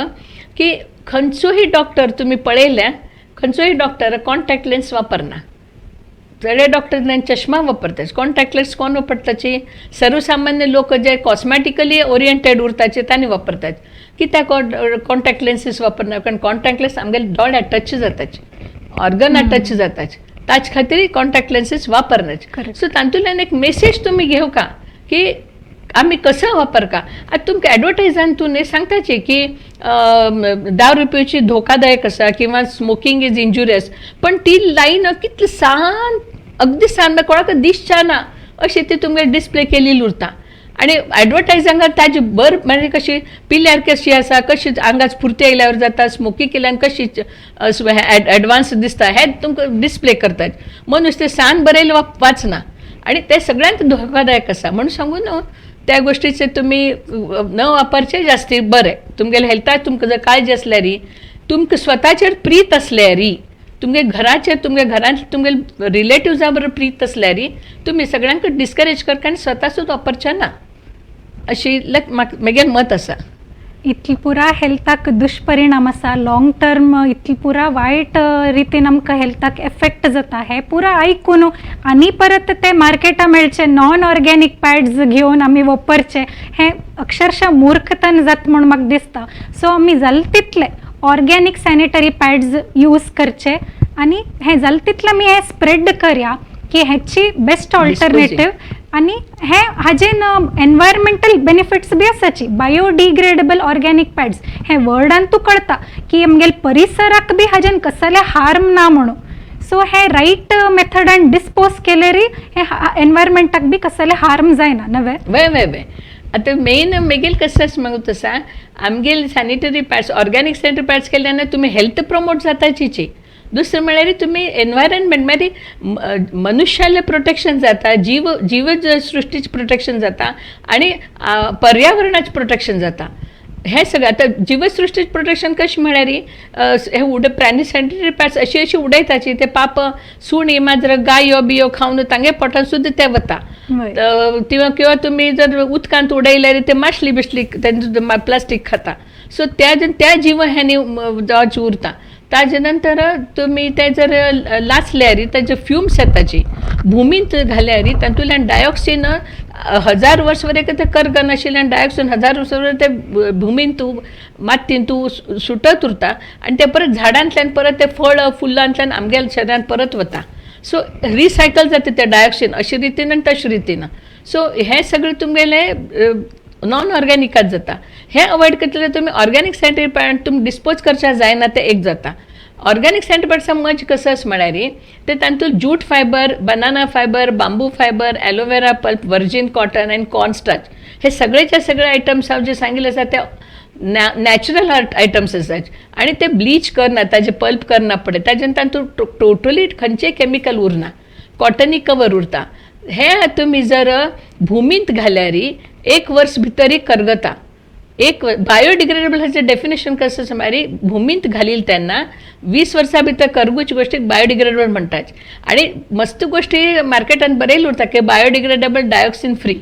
की खंयचोही डॉक्टर तुमी पळयल्या, खंयचोही डॉक्टर कॉन्टॅक्ट लेन्स वापरना. थोडे डॉक्टर चष्मा वापरतात. कॉन्टॅक्ट लेन्स कोण वापरताची? सर्वसामान्य लोक जे कॉस्मॅटिकली ओरिएंटेड उरताचे तांणी वापरतात. कित्याक कॉन्टॅक्ट लेन्सीस वापरना? कारण कॉन्टॅक्ट लेन्स आमगे दोळ्या टच जाताचे, ऑर्गना टच जाताचे. ताचे खातीर कॉन्टॅक्ट लेन्सीस वापरनाचे. सो तातूंतल्यान एक मेसेज तुमी घेव का की आमी कसं वापर का. आतां तुमकां एडवर्टायजान तूं सांगताचे की दारू पिवची धोकादायक आसा किंवा स्मोकिंग इज इंजुरियस, पण ती लायन कितली सान अगदी सान कोणाक दिसच्या ना अशी ती तुमगे डिस्प्ले केलेली उरता. आणि एडवर्टायजांक ताजी म्हणजे कशी पिल्यार कशी आसा, कशी आंगात स्फूर्ती आयल्यावर जाता, स्मोकिंग केल्यान कशी एडवान्स दिसता हे तुमकां डिस्प्ले करतात. मनुष्य ते सान बरयलें वाचना आणि ते सगळ्यांत धोकादायक आसा. म्हणून सांगून त्या गोष्टीचे तुम्ही न वापरचे जास्ती बरें. तुमगेले हेल्थाक तुमकां जर काळजी असल्यार, तुमकां स्वताचेर प्रीत असल्यार, तुमगे घराचेर तुमगे घरांत तुमगे रिलेटिव्जा बरोबर प्रीत असल्यार तुम्ही सगळ्यांक डिस्करेज करता आनी स्वता सुद्दां वापरचे ना अशी म्हगेलें मत आसा. इतली पुरा हेल्थाक दुष्परिणाम आसा, लॉंग टर्म इतली पुरा वायट रितीन आमकां हेल्थाक एफेक्ट जाता, हे पुरा आयकून आनी परत ते मार्केटा मेळचे नॉन ऑर्गेनिक पॅड्स घेवन आमी वापरचे, हे अक्षरशः मूर्खतन जाता म्हूण म्हाका दिसता. सो आमी जाल तितले ऑर्गेनिक सॅनिटरी पॅड्स यूज करचे आनी हे जाल तितले आमी हे स्प्रेड करया की हेची बेस्ट ऑल्टरनेटीव आणि हे हाजेन एनवायरमेंटल बेनिफिट्स बी आसाची. बायोडिग्रेडेबल ऑर्गेनिक पॅड्स हे वर्डान तू कळता की आमगेल परिसराक बी हाजेन कसले हार्म ना म्हणून. सो हे राईट मेथडान डिस्पोज केल्यारी हे एनवायरमेंटाक बी कसले हार्म जायना नवे. वे आता मेन मेगेल कसं मग तसा आमगेल sanitary pads organic sanitary pads केल्यानं तुम्ही हेल्थ प्रमोट जाताची. दुसरं म्हळ्यार तुम्ही एनवायरमेंट म्हणजे मनुष्याला प्रोटेक्शन जाता, जीवसृष्टीचं प्रोटेक्शन जाता आणि पर्यावरणाचं प्रोटेक्शन जाता. हे सगळं आता जीवसृष्टीचं प्रोटेक्शन कशें म्हळ्यार हे प्राणी सॅनिटरी पॅड्स अशी उडयताची ते पाप सुणी माजर गायो बियो खावन तांगे पोटान सुद्दां ते वता. किंवा तुम्ही जर उदकांत उडयल्यार ते माशली बिशली प्लास्टीक खाता. सो त्या जीव ह्यानी जावची उरता. ताजे नंतर तुम्ही ते जर लाचल्यार ताजे फ्युम्स येताची भुमींत घाल्यार तातूंतल्यान डायऑक्सीन 1000 वर्स वरेक ते कर्ग नाशिल्ल्यान डायऑक्सीन 1000 वर्स वरेक ते भुमींत मातयेंत सुटत उरता आनी ते परत झाडांतल्यान परत ते फळ फुलांतल्यान आमगेल्या शरिरांत परत वता. सो रिसायकल जाता ते डायऑक्सीन अशे रितीन आनी तशे रितीन. सो हे सगळें तुमगेले नॉन ऑर्गॅनिकात जाता. हे अवॉइड करतले तुम्ही ऑर्गॅनिक सॅनिटरी पॅड तुम्ही डिस्पोज करच्या जायना ते एक जाता. ऑर्गॅनिक सॅनिटरी पॅडचा मज कसं म्हळ्यार ते तातूंत jute fibre, banana fibre, bamboo fibre, aloe vera pulp, virgin cotton and cornstarch हे सगळेच्या सगळे आयटम्स हांव जे सांगिल्ले आसा ते नॅचरल आयटम्स आसात आणि ते ब्लीच करना, ताजे पल्प करना पडे, ताजें तातूंत टोटली खंयचेय केमिकल उरना, कॉटनी कवर उरता. हे तुम्ही जर भुमींत घाल्यार 1 वर्स भितर करगता. एक बायोडिग्रेडेबल हाचे डेफिनेशन कसं म्हळ्यार भुमींत घालील तेन्ना 20 वर्सां भितर करगूची गोष्टी बायोडिग्रेडेबल म्हणटात. आणि मस्त गोष्टी मार्केटान बरेल उरता की बायोडिग्रेडेबल डायऑक्सीन फ्री,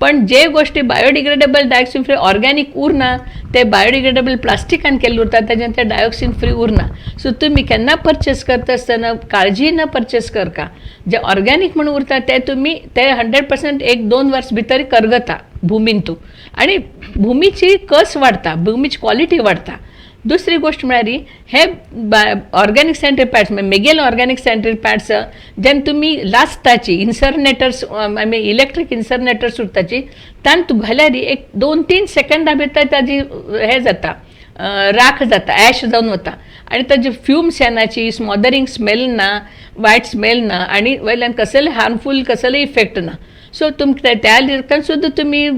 पण जे गोष्टी बायोडिग्रेडेबल डायऑक्सीन फ्री ऑर्गॅनिक उरना ते बायोडिग्रेडेबल प्लास्टिकान केल्ले उरता, ताजें ते डायऑक्सीन फ्री उरना. सो तुमी केन्ना परचेस करता आसतना काळजी न परचेस करका. जे ऑर्गॅनिक म्हणून उरता ते तुम्ही ते 100% 1-2 वर्स भितर करगता भुमींतू आणि भूमीची कस वाढता, भूमीची क्वालिटी वाढता. दुसरी गोष्ट म्हळ्यार हे ऑर्गॅनिक सॅनिटरी पॅड्स मेगेल ऑर्गॅनिक सॅनिटरी पॅड्स जेन्ना तुमी लासताची इन्सर्नेटर्स इलेक्ट्रीक इन्सर्नेटर्स उरताची तांत घाल्यार 1-2-3 सेकंदां भितर ताजी हे जाता राख जाता, ॲश जावन वता आणि ताजी फ्युम्स येनाची, स्मॉदरिंग स्मेल ना, वायट स्मेल ना आणि वयल्यान कसले हार्मफूल कसले इफेक्ट ना. सो त्या लिरकान सुद्धा तुम्ही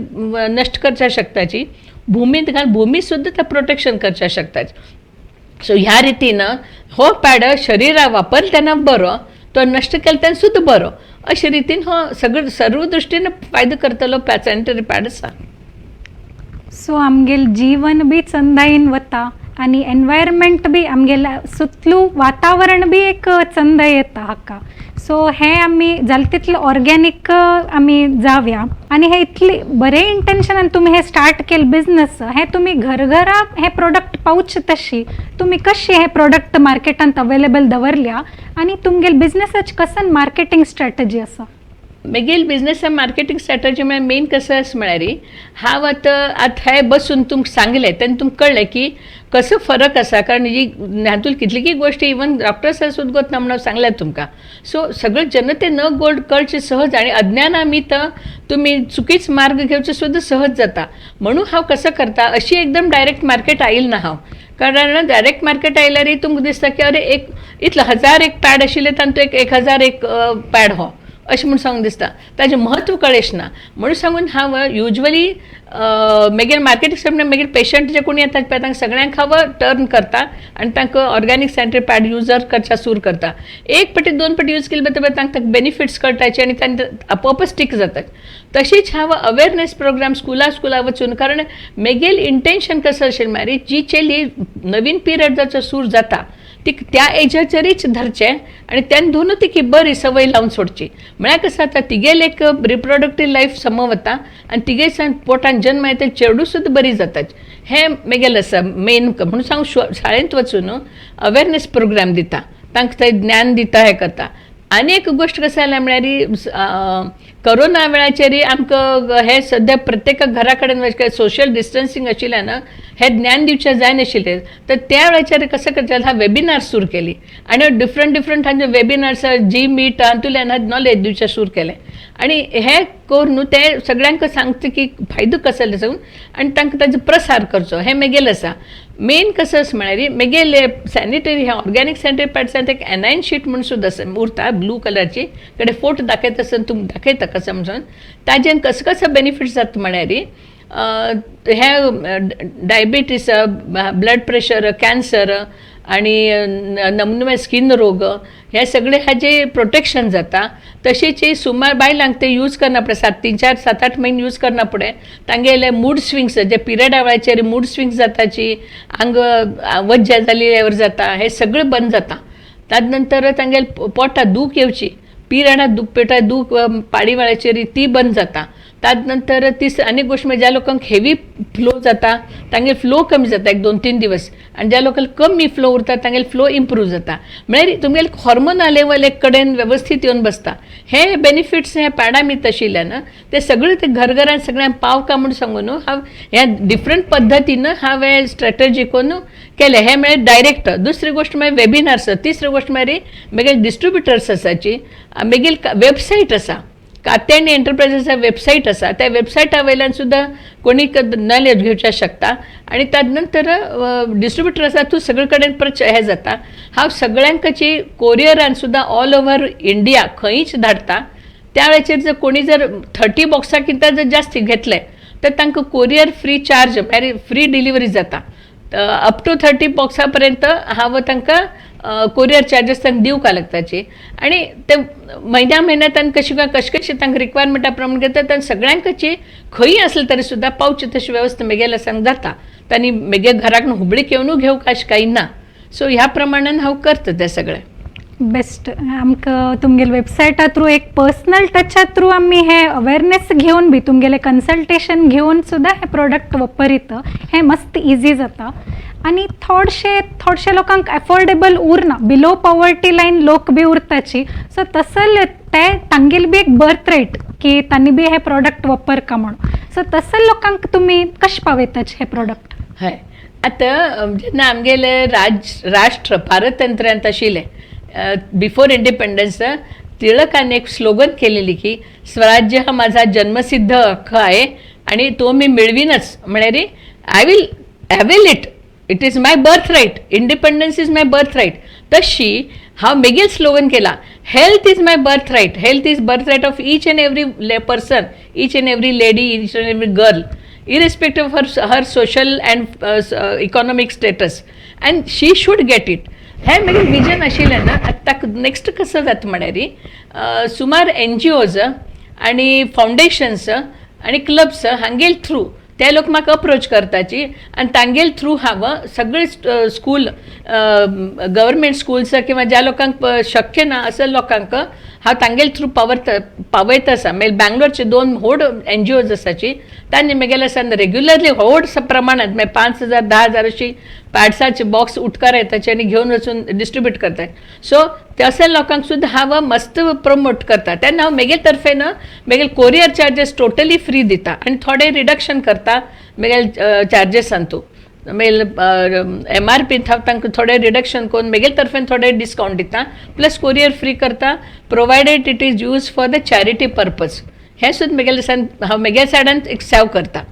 नष्ट करच्या शकताची. भूमींत घाल भूमी सुद्धा त्या प्रोटेक्शन करच्या शकतात. सो ह्या रितीनं हो पॅड शरिरा वापरतना बरो, तो नष्ट केल्यान सुद्धा बरो, अशे रितीन हो सगळं सर्व दृष्टीनं फायदो करतलो सॅनिटरी पॅड आसा. सो आमगेल जीवन बी चंदायेन वता आणि एनवायरमेंट बी आमगेल्या सुतलू वातावरण बी एक चंद येता हाका. सो हे आमी जाल तितले ऑर्गॅनिक आमी जावया आणि हे इतली बरे इंटेन्शनान तुम्ही हे स्टार्ट केलं बिझनेस, हे तुम्ही घरघरा हे प्रोडक्ट पावचे तशी तुम्ही कशी हे प्रोडक्ट मार्केटांत अवेलेबल दवरल्या आणि तुमगेल बिझनेसाची कसं मार्केटिंग स्ट्रॅटजी आसा. मेगेल बिझनेस मार्केटिंग स्ट्रॅटजी मेन कसं म्हळ्यार हांव आतां हे बसून तुमकां सांगलें तेन्ना तुमकां कळ्ळें की कसो फरक आसा. कारण ही हातूंत कितलीकी गोश्टी इवन डॉक्टर्स सुद्दां गोतना म्हणून सांगल्यात तुमकां. सो सगळे जनते न कळचे सहज आणि अज्ञानामित तुम्ही चुकीच मार्ग घेवचे सुद्दां सहज जाता. म्हणून हांव कसं करता अशी एकदम डायरेक्ट मार्केट आयिल्ल ना हांव. कारण डायरेक्ट मार्केट आयल्यार तुमकां दिसता की अरे एक इतलो 1000 एक पॅड आशिल्ले तातूंत 1000 एक पॅड हो अशें म्हणून सांगून दिसता. ताजें म्हत्व कळेश ना म्हणून सांगून हांव युजली मागीर मार्केटिंग मागीर पेशंट जे कोणी येतात पळय तांकां सगळ्यांक हांव टर्न करता आनी तांकां ऑर्गॅनिक सॅनिटरी पॅड यूजर करच्या सूर करता. एक फावटी 2 फावटी यूज केले बरोबर तांकां बेनिफिट्स कळटाचे आनी तांकां आपोआपच स्टीक जातात. तशीच हांव अवेरनेस प्रोग्राम स्कुला वचून, कारण मेगेल इंटेन्शन कसं असेल म्हळ्यार जी चेली नवीन पिरियड जाचो सूर जाता ती त्या एजाचेरीच धरचे आनी तेन्ना दोन ती बरी संवय लावन सोडची. म्हळ्यार कसं जाता तिगेल एक रिप्रोडक्टीव लायफ सम वता आनी तिगे पोटान जन्म येता चेडूं सुद्दां बरी जातात. हें मेगेल आसा मेन म्हणून सांगू शाळेंत वचून अवेरनेस प्रोग्राम दिता, तांकां थंय ज्ञान दिता, हें करता. आनी एक गोश्ट कशें जाल्या म्हळ्यार कोरोना वेळाचेर आमकां हे सद्या प्रत्येक घरा कडेन सोशल डिस्टन्सिंग आशिल्ल्यान हें ज्ञान दिवचें जायनाशिल्लें. तर त्या वेळाचेर कशें करचें हा वेबिनार सुरू केली आनी डिफरंट हांचे वेबिनार्स जी मीट हातूंतल्यान नॉलेज दिवचें सुरू केलें. आनी हें करून न्हू ते सगळ्यांक सांगता की फायदो कसो जावन आनी तांकां ताजो प्रसार करचो हें मेगेल आसा. मेन कसं आसा म्हळ्यार मेगेल सॅनिटरी ह्या ऑर्गॅनिक सॅनिटरी पॅड्सांत एक एनायन शीट म्हणून सुद्दां आसा उरता ब्लू कलरची, कडे फोटो दाखयता आसतना तुमकां दाखयता कसं म्हणून ताजें कसो कसो बेनिफिट्स जाता म्हळ्यार हे डायबिटीस, ब्लड प्रेशर, कॅन्सर आनी नवनवे स्कीन रोग हे सगळे हाजे प्रोटेक्शन जाता. तशेंच सुमार बायलांक ते यूज करना फुडें 3-4-7-8 म्हयने यूज करना फुडें तांगेले मूड स्विंग्स जे पिरियडा वेळाचेर मूड स्विंग्स जाताची, आंग वज्ज जाल्ल्यावर जाता, हे सगळें बंद जाता. ताज नंतर तांगेले पोटां दूख येवची, पिरियडाक पेटा दूख पाडी वेळाचेर ती बंद जाता. ताज नंतर आनी गोश्ट म्हणजे ज्या लोकांक हेवी फ्लो जाता तांगे फ्लो कमी जाता 1-2-3 दिवस, आनी ज्या लोकांक कमी फ्लो उरता तांगे फ्लो इम्प्रूव जाता. म्हळ्यार तुमगेले हॉर्मोना लेवल एक कडेन वेवस्थीत येवन बसता. हे बेनिफिट्स हे पॅडामीत आशिल्ल्यान ते सगळे ते घरघरान सगळ्यांक पावका म्हूण सांगून हांव ह्या डिफरंट पद्दतीन हांव हे स्ट्रॅटजी करून केले. हे म्हळ्यार डायरेक्ट. दुसरी गोश्ट म्हळ्यार वेबिनार्स. तिसरी गोश्ट म्हळ्यार म्हगेले डिस्ट्रिब्युटर्स आसाची, म्हगेली वेबसायट आसा, कात्याणी एंटरप्रायजेसा वेबसायट आसा. त्या वेबसायटा वयल्यान सुद्दां कोणी नॉलेज घेवचे शकता. आनी ताज नंतर डिस्ट्रिब्युटर आसा तूं सगळे कडेन हें जाता. हांव सगळ्यांकची कोरियरान सुद्दां ऑल ओवर इंडिया खंयच धाडटा. त्या वेळाचेर जर कोणी जर 30 बॉक्सां किंवा जर जास्त घेतले तर तांकां कोरियर फ्री चार्ज म्हळ्यार फ्री डिलिव्हरी जाता. अप टू 30 बॉक्सा पर्यंत हांव तांकां कोरियर चार्जीस तांकां दिवका लागताची. आनी ते म्हयन्या तांकां कशी तांकां रिक्वायरमेंटा प्रमाणे घेता तांकां सगळ्यांकची खंय आसले तरी सुद्दां पावची तशी वेवस्था मेगेल्या सांग जाता. तांणी मेगे घराक हुबळीक येवनूय घेवंक अशें कांय ना. सो ह्या प्रमाणान हांव करता तें सगळें. बेस्ट. आमकां तुमगेले वेबसायटा थ्रू एक पर्सनल टचा थ्रू आमी हे अवेरनेस घेवन बी तुमगेले कन्सल्टेशन घेवन सुद्दां हे प्रोडक्ट वापरीत हे मस्त इजी जाता. आनी थोडशे लोकांक एफोर्डेबल उरना, बिलो पॉवर्टी लायन लोक बी उरताची. सो तसल ते तांगेल बी एक बर्थ रायट की तांणी बी हे प्रोडक्ट वापरका म्हणून. सो तसल लोकांक तुमी कशें पावयताचे हे प्रोडक्ट? हय, आतां जेन्ना आमगेले राष्ट्र पारतंत्र्यांत आशिल्लें बिफोर इंडिपेंडन्स टिळकान एक स्लोगन केलेली की स्वराज्य हा माझा जन्मसिद्ध हक्क आहे आणि तो मी मिळवीनच. म्हणारी I will have it, it is my birth right, independence is my birth right. तशी हा मेगेल स्लोगन केला, health is my birth right, health is birth right of each and every person, each and every lady, each and every girl, irrespective of her social and economic status, and she should get it. हे मेरे विजन आशिल्लें ना. आतां नेक्स्ट कसं जाता म्हळ्यार सुमार NGOs आनी फावंडेशन्स आनी क्लब्स हांगेल थ्रू ते लोक म्हाका अप्रोच करताची आनी तांगेल थ्रू हांव सगळे स्कूल गव्हर्मेंट स्कूल्स किंवा ज्या लोकांक शक्य ना असं लोकांक हांव तांगेल थ्रू पावयता आसा. मागीर बँगलोरचे 2 व्हड NGOs आसाची, तांणी म्हगेले आसा रेग्युलरली व्हड प्रमाणात मागीर 5,000-10,000 अशी पॅड्साचे बॉक्स उठकार येताचे आनी घेवन वचून डिस्ट्रिब्यूट करतात. सो तशा लोकांक सुद्दां हांव मस्त प्रमोट करता. तेन्ना हांव म्हगे तर्फेन म्हगेले कोरियर चार्जीस टोटली फ्री दिता आनी थोडे रिडक्शन करता म्हगेले चार्जीसान. तूं मागीर MRPंत हांव तांकां थोडे रिडक्शन करून म्हगेले तर्फेन थोडे डिस्कावंट दिता, प्लस कोरियर फ्री करता provided it is use for the charity purpose. हे सुद्दां म्हगेले हांव म्हगे सायडान एक सेव करता.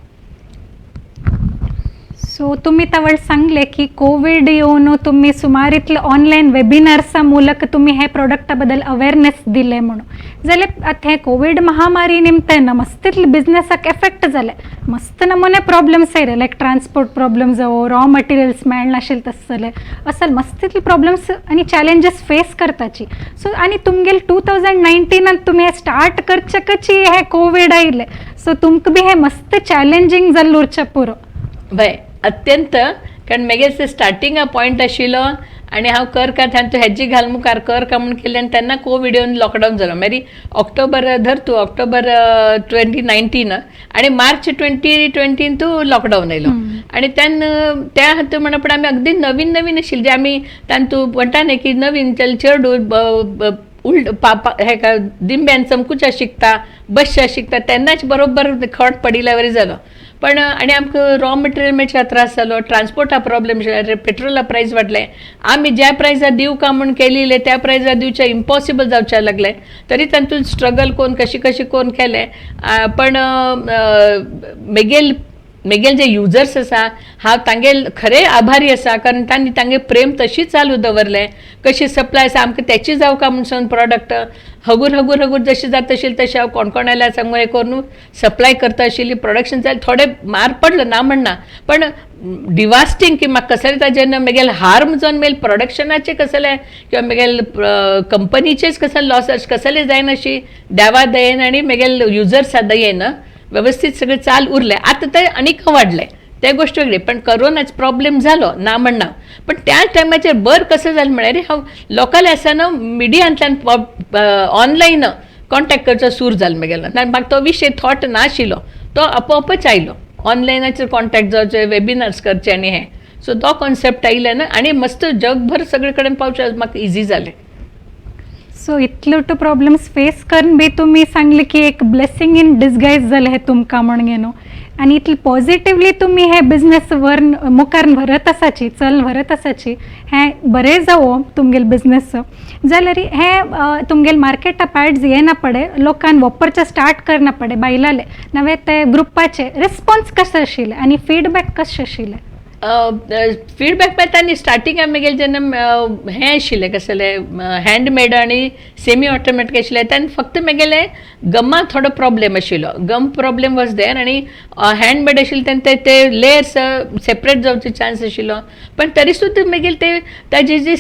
सो तुम्ही त्यावेळेस सांगले की कोविड येऊन तुम्ही सुमार इतले ऑनलाईन वेबिनार्सा मूलक तुम्ही हे प्रोडक्टा बद्दल अवेअरनेस दिले म्हणून. जाल्यार आतां हे कोविड महामारी निमतान मस्त इतले बिझनेसाक एफेक्ट जाले, मस्त नमुने प्रॉब्लेम्स येयले, लायक ट्रान्सपोर्ट प्रॉब्लेम जावं, रॉ मटेरियल्स मेळनाशिल्ले तसले असल मस्त इतले प्रॉब्लेम्स आनी चॅलेंजीस फेस करताची. सो आनी तुमगेले 2019 तुम्ही हे स्टार्ट करचेकची हे कोविड आयले. सो तुमकां बी हे मस्त चॅलेंजींग जाल्लो उरचें पुरो. बय अत्यंत, कारण मगे स्टार्टिंग पॉयंट आशिल्लो आनी हांव कर काय तूं हेजी घाल मुखार कर काय म्हूण केलें आनी तेन्ना कोवीड येवन लॉकडावन जालो मागीर ऑक्टोबर धर तूं ऑक्टोबर 2019 आनी मार्च 2020 तूं लॉकडावन आयलो आनी त्या हातूंत म्हणपण आमी अगदी नवीन नवीन आशिल्ली जे आमी तातूंत तूं म्हणटा न्ही की नवीन चेडूं उल्ट हे का दिंब्यान चमकुचा शिकता बसच्या शिकता तेन्नाच बरोबर खट पडिल्या वरी जालो पण आणि आमकां रॉ मटेरियल मेळच्या त्रास जालो ट्रान्सपोर्टा प्रॉब्लेम पेट्रोला प्रायस वाडले आमी ज्या प्रायसार दिवं का म्हूण केलेले त्या प्रायसार दिवचें इम्पॉसिबल जावचें लागलें तरी तातूंत स्ट्रगल कोन्न कशी कोन्न केलें पण मेगेल जे युजर्स आसा हांव तांगेल खरें आभारी आसा कारण तांणी तांगे प्रेम तशी चालू दवरलें कशी सप्लाय आसा आमकां तेची जावं का म्हणून प्रॉडक्ट हगूर जशी जाता आशिल्ली तशी हांव कोण आयल्या सांगून हे करून सप्लाय करता आशिल्ली प्रोडक्शन जालें थोडें मार पडलें ना म्हणना पण डिवास्टींग की म्हाका कसलें ताजें जेन्ना म्हगेल हार्म जावन मेल प्रोडक्शनाचें कसलें किंवा म्हगेल कंपनीचेच कसले लॉस कसलें जायना अशी देवा दयेन आनी म्हगेल युजर्सा दयेन व्यवस्थित सगळें चाल उरलें आतां तें आनीक वाडलें ते गोष्ट वेगळी पण करोनाच प्रॉब्लेम जालो ना म्हणना पण त्या टायमाचेर बर कसं जालें म्हळ्यार हांव लोकल आसाना मिडियांतल्यान ऑनलायन कॉन्टॅक्ट करचो सूर जालो म्हगेलो म्हाका तो विशय थॉट नाशिल्लो तो आपोआपच आयलो ऑनलायनाचेर कॉन्टॅक्ट जावचे वेबिनार्स करचे आनी हें सो तो कॉन्सेप्ट आयल्यान आनी मस्त जगभर सगळे कडेन पावचें म्हाका इजी जालें सो इतल्यो तो प्रॉब्लेम्स फेस करून बी तुम्ही सांगले की एक ब्लेसिंग इन डिस्गायज जालें हें तुमकां म्हणगे न्हू आनी इतलें पॉझिटिवली तुमी हे बिझनेस मुखार व्हरत आसाची चल व्हरत आसाची हें बरें जावो तुमगेल बिझनेस जाल्यार हे तुमगेल मार्केटा पायट येना पडे लोकांक वापरचें स्टार्ट करना पडे बायलाले नवे ते ग्रुपाचे रिस्पॉन्स कशें आशिल्ले आनी फीडबॅक कशें आशिल्ले फीडबॅक मेळटा आनी स्टार्टिंगाक म्हगेलें जेन्ना हें आशिल्लें कसलें हँडमेड आनी सेमी ऑटोमॅटीक आशिल्लें तेन्ना फक्त म्हगेलें गम्मा थोडो प्रॉब्लेम आशिल्लो गम प्रॉब्लेम वॉज देर आनी हँडमेड आशिल्लें तेन्ना ते लेयर्स सेपरेट जावचो चान्स आशिल्लो पण तरी सुद्दां म्हगेलें ते ताजें जे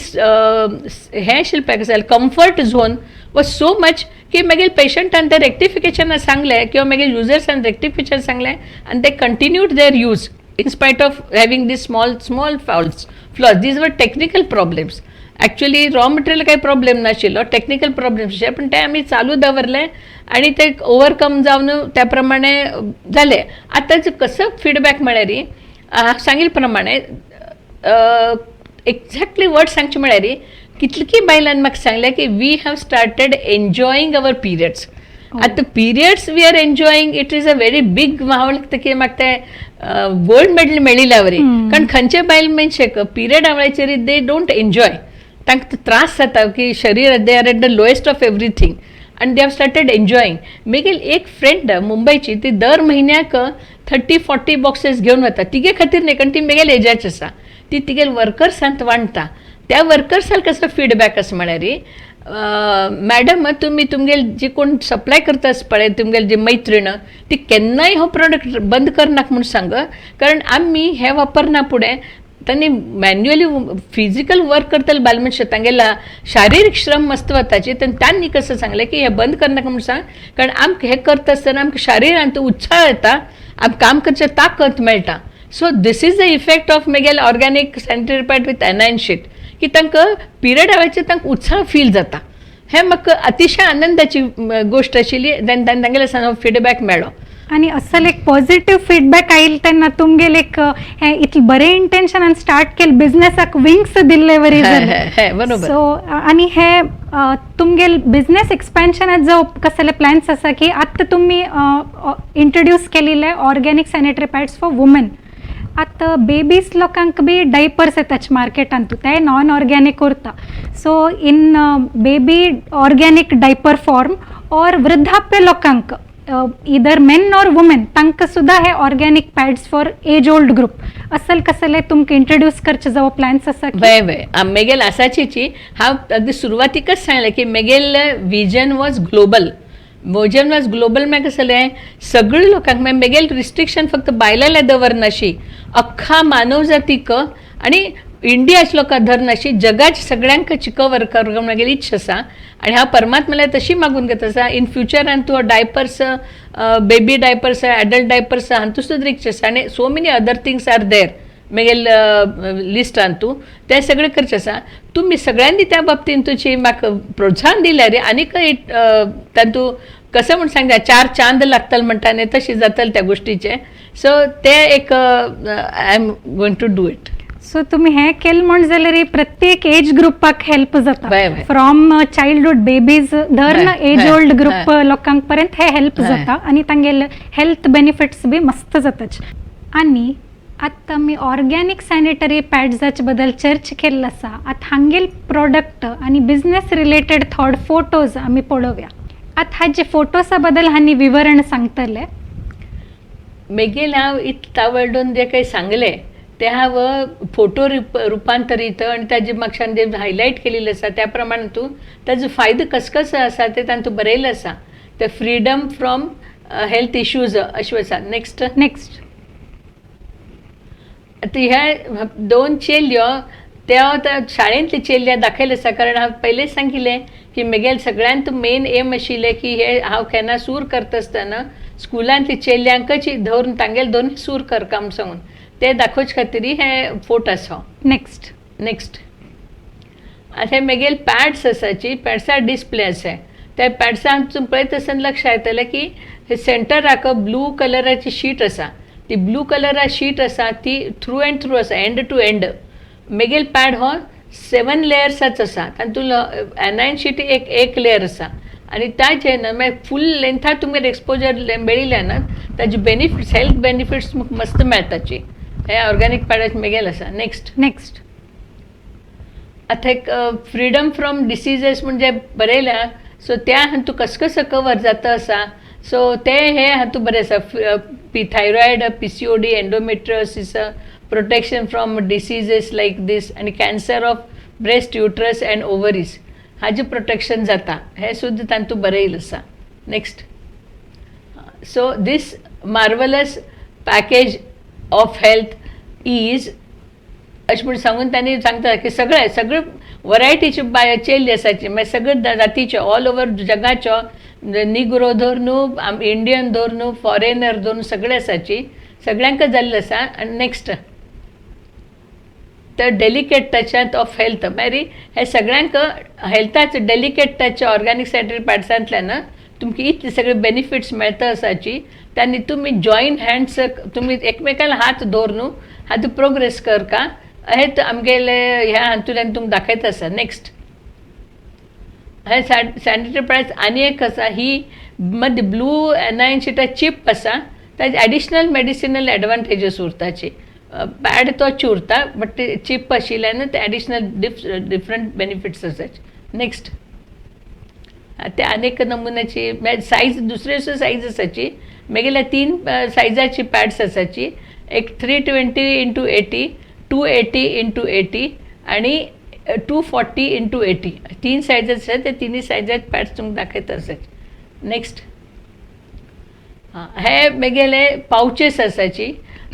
हें आशिल्लें पळय कसलें comfort zone was so much की मागीर पेशंटान ते रेक्टिफिकेशनाक सांगलें किंवा मागीर युजर्सान रेक्टिफिकेशन सांगलें आनी ते continued their use in spite of having these small flaws. These were technical problems. Actually raw material काही प्रॉब्लेम नाशिल्लो टेक्निकल प्रॉब्लेम आशिल्ले पण ते आमी चालू दवरलें आनी ते ओवरकम जावन त्या प्रमाणे जालें आतां कसो फीडबॅक म्हळ्यार सांगिल्ले प्रमाणे एक्झॅक्टली वर्ड सांगचे म्हळ्यार कितलीं बायलांनी म्हाका सांगलें की we have started enjoying our periods आतां periods we are enjoying it is a very big हांव लागता की म्हाका ते गोल्ड मेडल मेळिल्ल्या वरी कारण खंयचे बायल मनशेक पिरियड आवळाचेर दे डोंट एन्जॉय तांकां त्रास जाता की शरीर they are at the lowest of everything आनी दे हॅव स्टार्टेड एन्जॉयींग मेगेल एक फ्रेंड मुंबयची ती दर म्हयन्याक 30-40 बॉक्सेस घेवन वता तिगे खातीर न्ही कारण ती मेगेल एजाची आसा ती तिगेल वर्कर्सांत वांटता त्या वर्कर्साक कसो फीडबॅक आसा म्हळ्यार मॅडम तुमगेल जी कोण सप्लाय करता पळय तुमगेल जी मैत्रीण ती केन्नाय हो प्रोडक्ट बंद करनाका म्हूण सांग कारण आमी हे वापरना फुडें तांणी मॅन्युअली फिजिकल वर्क करतले बायल मनशां तांगेला शारिरीक श्रम मस्त वताची तांणी कसं सांगलें की हे बंद करनाका म्हूण सांग कारण आमकां हे करता आसतना आमकां शारिरांत उत्साह येता आमकां काम करचे ताकद मेळटा so this is the effect of मेगेल organic sanitary pad with anion sheet की तांकां पिरियड आवायचे तांकां उत्साह फील जाता हें म्हाका अतिशय आनंदाची गोष्ट आशिल्ली तांगेले सांग फीडबॅक मेळ्ळो आनी असल एक पॉझिटिव्ह फीडबॅक आयिल्लो तेन्ना तुमगेले एक हें इतलें बरें इंटेन्शनान स्टार्ट केलें बिझनेसाक विंग्स दिल्ले वरी बरोबर सो आनी हे तुमगेल बिझनेस एक्सपेन्शनात जो कसले प्लॅन्स आसा की आतां तुमी इंट्रोड्यूस केलेले organic sanitary pads for woman आतां बेबीज लोकांक बी डायपर्स येताच मार्केटांत ते नॉन ऑर्गॅनिक उरता so in baby organic diaper form और वृद्धाप्य लोकांक इधर मेन और वुमेन तांकां सुद्दां हे organic pads for age old group असल कसले तुमकां इंट्रोड्यूस करचे जावो प्लॅन्स आसा वय मेगेल आसाची हांव अगदी सुरवातीकच सांगलें की मेगेल vision was global mission was global मागीर कसलें सगळ्या लोकांक मेगेल रिस्ट्रिक्शन फक्त बायलांले दवरनाशी अख्खा मानव जातीक आनी इंडियाच लोकां धरनाशी जगाच सगळ्यांक कवर करपाक म्हगेली इच्छा आसा आनी हांव परमात्म्याला तशी मागून घेता आसा इन फ्युचरान तूं diapers baby diapers adult diapers हातूंत सुद्दां इच्छा आसा आनी so many other things are there मेगेल लिस्ट तूं तें सगळें करचें आसा तुमी सगळ्यांनी त्या बाबतींत तुजी म्हाका प्रोत्साहन दिल्यार आनीक तातूं कसं म्हण सांगता 4 चांद लागतले म्हणटा न्ही तशें जातलें त्या गोश्टीचें सो ते एक I am going to do it. So तुम्ही हे केलं म्हण जाल्यार प्रत्येक एज ग्रुपाक हेल्प जाता bye bye. From childhood babies धर एज हय, ओल्ड ग्रुप लोकांक पर्यंत हे हेल्प जाता आणि तांगेले हेल्थ बेनिफिट्स बी मस्त जाताच. आणि आतां आमी ऑर्गॅनिक सॅनिटरी पॅड्साचे बद्दल चर्च केल्लो आसा. आतां हांगेल प्रोडक्ट आणि बिझनेस रिलेटेड थोड फोटोज आमी पळोवया. आतां हाजे फोटोसा बद्दल हांनी विवरण सांगतले. मेगेल हांव तावडून जे काही सांगलें ते हांव फोटो रुपांतरीत आणि ताजे म्हाका जे हायलायट केलेले आसा त्या प्रमाणे तूं ताजो फायदो कसो आसा ते तातूंत बरयल्लें आसा. ते फ्रीडम फ्रॉम हेल्थ इश्यूज अशें आसा. नेक्स्ट आतां ह्या 2 चेल्यो त्या शाळेंतली चेल्ल्या दाखयले आसा कारण हांव पयलेंच सांगिल्लें की म्हगेल सगळ्यांत मेन एम आशिल्लें की हे हांव केन्ना सूर करता आसतना स्कुलांतली चेल्यांकच धरून तांगेले दोनूय सूर करता म्हूण सांगून ते दाखोवचे खातीर हे फोट आसा. नेक्स्ट आतां हे म्हगेल पॅड्स आसाची पॅड्सार डिस्प्ले आसा. त्या पॅड्सां तुमी पळयत आसतना लक्ष येतलें की हे सेंटराक ब्लू कलराची शीट आसा. ती ब्लू कलरा शीट आसा ती थ्रू एंड थ्रू आसा एंड टू एंड. मेगेल पॅड हो 7 लेयर्साचो आसा तातूंत एनायन शीट एक लेयर आसा आनी ताचे मागीर फूल लेंथार तुमकां एक्सपोजर मेळिल्ल्यान ताजे बेनिफिट्स हेल्थ बेनिफिट्स मस्त मेळटाची. हे ऑर्गॅनिक पॅडाचे मेगेल आसा. नेक्स्ट आतां एक फ्रीडम फ्रॉम डिसिजीस म्हणजे बरयल्या सो त्या हातूं कसो कवर जाता आसा सो ते हे हातूंत बरें आसा. Thyroid PCOD endometriosis protection from diseases like this आनी cancer of breast uterus and ovaries हाजें प्रोटेक्शन जाता हें सुद्दां तातूंत बरयल्लें आसा. Next so this marvellous package of health is अशें म्हूण सांगून तांणी सांगता की सगळे वरायटीचे चेल्ली आसाची मागीर सगळे जातीचे ऑल ओवर जगाच्यो निग्रो धरून इंडियन धरून फॉरेनर धरून सगळे आसाची सगळ्यांक जाल्लें आसा. आनी नेक्स्ट द डेलिकेट टचांत ऑफ हेल्थ मागीर हे सगळ्यांक हेल्थाचो डेलिकेट टच ऑर्गॅनिक सॅनिटरी पॅड्सांतल्यान तुमकां इतले सगळे बेनिफिट्स मेळटा आसाची तांणी तुमी जॉयन हँड्स तुमी एकमेकाला हात धरून हातूंत प्रोग्रेस करता हे आमगेले ह्या हातूंतल्यान तुमकां दाखयता आसा. नेक्स्ट हे सॅनिटरी पॅड्स आनी एक आसा ही मदी ब्लू एनायन शीटा चिप आसा ताजे एडिशनल मेडिसिनल एडवांटेजीस उरताची. पॅड तोच उरता बट ते चिप आशिल्ल्यान ते एडिशनल डिफरंट बेनिफिट्स आसाचे. नेक्स्ट ते अनेक नमुन्याची सायज दुसरे सायज आसाची मेगेल्या 3 सायजाची पॅड्स आसाची. एक 320x80 280x80 आणि 240x80 3 सायज आसा ते तिनी सायजाचे पॅड्स तुमकां दाखयता आसाचे. नेक्स्ट हे मेगेले पावचेस आसाची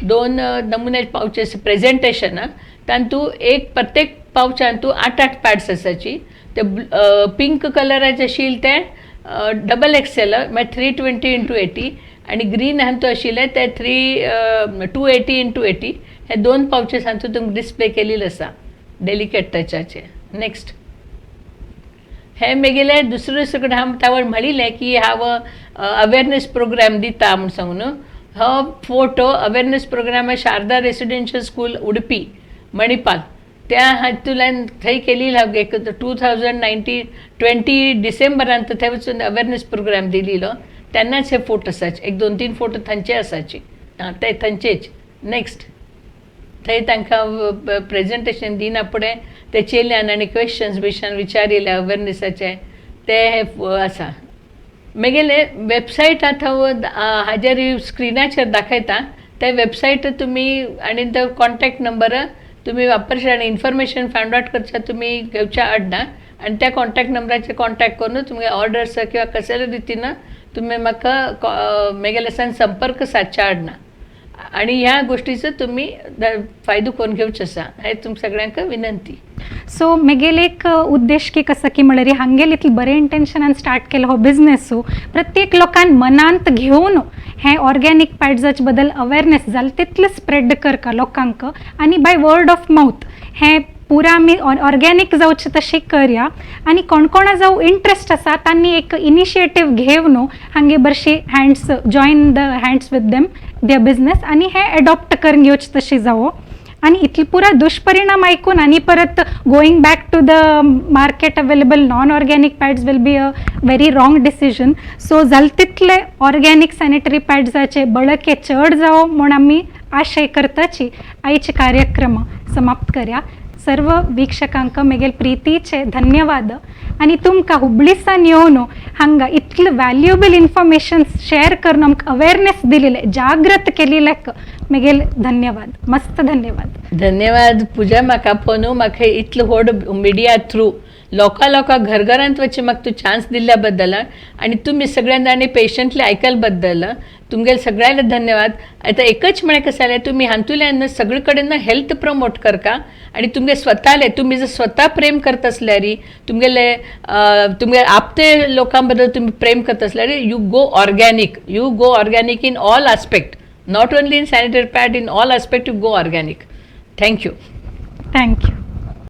2 नमुन्याचे पावचेस प्रेजेंटेशन तातूंत एक प्रत्येक पावचांतू 8 पॅड्स आसाची. ते पिंक कलराचे आशिल्ले ते डबल XL मागीर 320x80 आणि ग्रीन हातूंत आशिल्ले ते 280x80 हे 2 पावचेस हातूंत तुमकां डिस्प्ले केलेले आसा डेलिकेट टचाचे. नेक्स्ट हे मेगेले दुसरे कडेन हांव तावळ म्हणिल्लें की हांव अवेरनेस प्रोग्राम दिता म्हूण सांगून हो photo awareness program Sharada residential school Udupi Manipal त्या हातूंतल्यान थंय केलेली हांव एक 2020 डिसेंबरांत थंय वचून अवेरनेस प्रोग्राम दिल्लो तेन्नाच हे फोटो आसाचे. एक 2-3 फोटो थंयचे आसाचे ते थंयचेच. नेक्स्ट थंय तांकां प्रेजेंटेशन दिना फुडें ते चेल्यान आनी क्वेश्चन्स बिशन विचारिल्ले अवेरनेसाचे ते हे आसा. मेगेले वेबसायट आतां हाजेर स्क्रिनाचेर दाखयता ते वेबसायट तुमी आनी तो कॉन्टॅक्ट नंबर तुमी वापरचे आनी इन्फॉर्मेशन फायंड आउट करचे तुमी घेवच्या आडना आनी त्या कॉन्टॅक्ट नंबराचेर कॉन्टॅक्ट करून तुमगे ऑर्डर्स किंवा कसले रितीन तुमी म्हाका मेगेले संपर्क सादच्या आडना. आणि ह्या गोष्टीचं तुम्ही फायदो करून घेवचो आसा हे तुम सगळ्यांक विनंती. सो मेगेल एक उद्देश की कसं की म्हणल्यार हांगेल इतलें बरें इंटेंशनान स्टार्ट केलो हो बिझनेसू प्रत्येक लोकान मनांत घेवन हे ऑर्गॅनिक पॅड्साचे बद्दल अवेरनेस जाल तितलें स्प्रेड करता लोकांक आनी बाय वर्ड ऑफ माउथ हे पुरा आमी ऑर्गॅनिक जावचे तशें करया आनी कोण कोणा जावं इंट्रस्ट आसा तांणी एक इनिशिएटीव घेवन हांगे बरशी hands join the hands with them their business आनी हे एडॉप्ट करून घेवचे तशें जावो. आणि इतले पुरा दुष्परिणाम ऐकून आणि परत going back to the market available non organic pads will be a very wrong decision. So जाल तितले ऑर्गॅनिक सॅनिटरी पॅड्साचे बळके चड जावो म्हूण आमी आशय करताची आयचे कार्यक्रम समाप्त करया. सर्व वीक्षकांक मेगेल प्रीतीचे धन्यवाद आणि तुमकां हुबळीसान येवन हांगा इतलें वॅल्युएबल इन्फॉर्मेशन शेअर करून आमकां अवेरनेस दिलेले जागृत केलेल्याक मेगेल धन्यवाद. मस्त धन्यवाद. धन्यवाद पुजा. म्हाका फोन म्हाका इतलो व्हड मिडिया थ्रू लोकां घरघरांत वचचे म्हाका तूं चान्स दिल्ल्या बद्दल आणि तुम्ही सगळ्यां जाणी पेशंटली आयकल बद्दल तुमगेले सगळ्यांना धन्यवाद. आता एकच म्हणे कसं जालें तुम्ही हातूंतल्यान सगळे कडेन हेल्थ प्रमोट करता आणि तुमगे स्वताले तुम्ही जर स्वता प्रेम करता असल्यार तुमगे आपते लोकां बद्दल तुम्ही प्रेम करता असल्यार you go organic in all aspect, not only in sanitary pad, in all aspect you go organic. Thank you.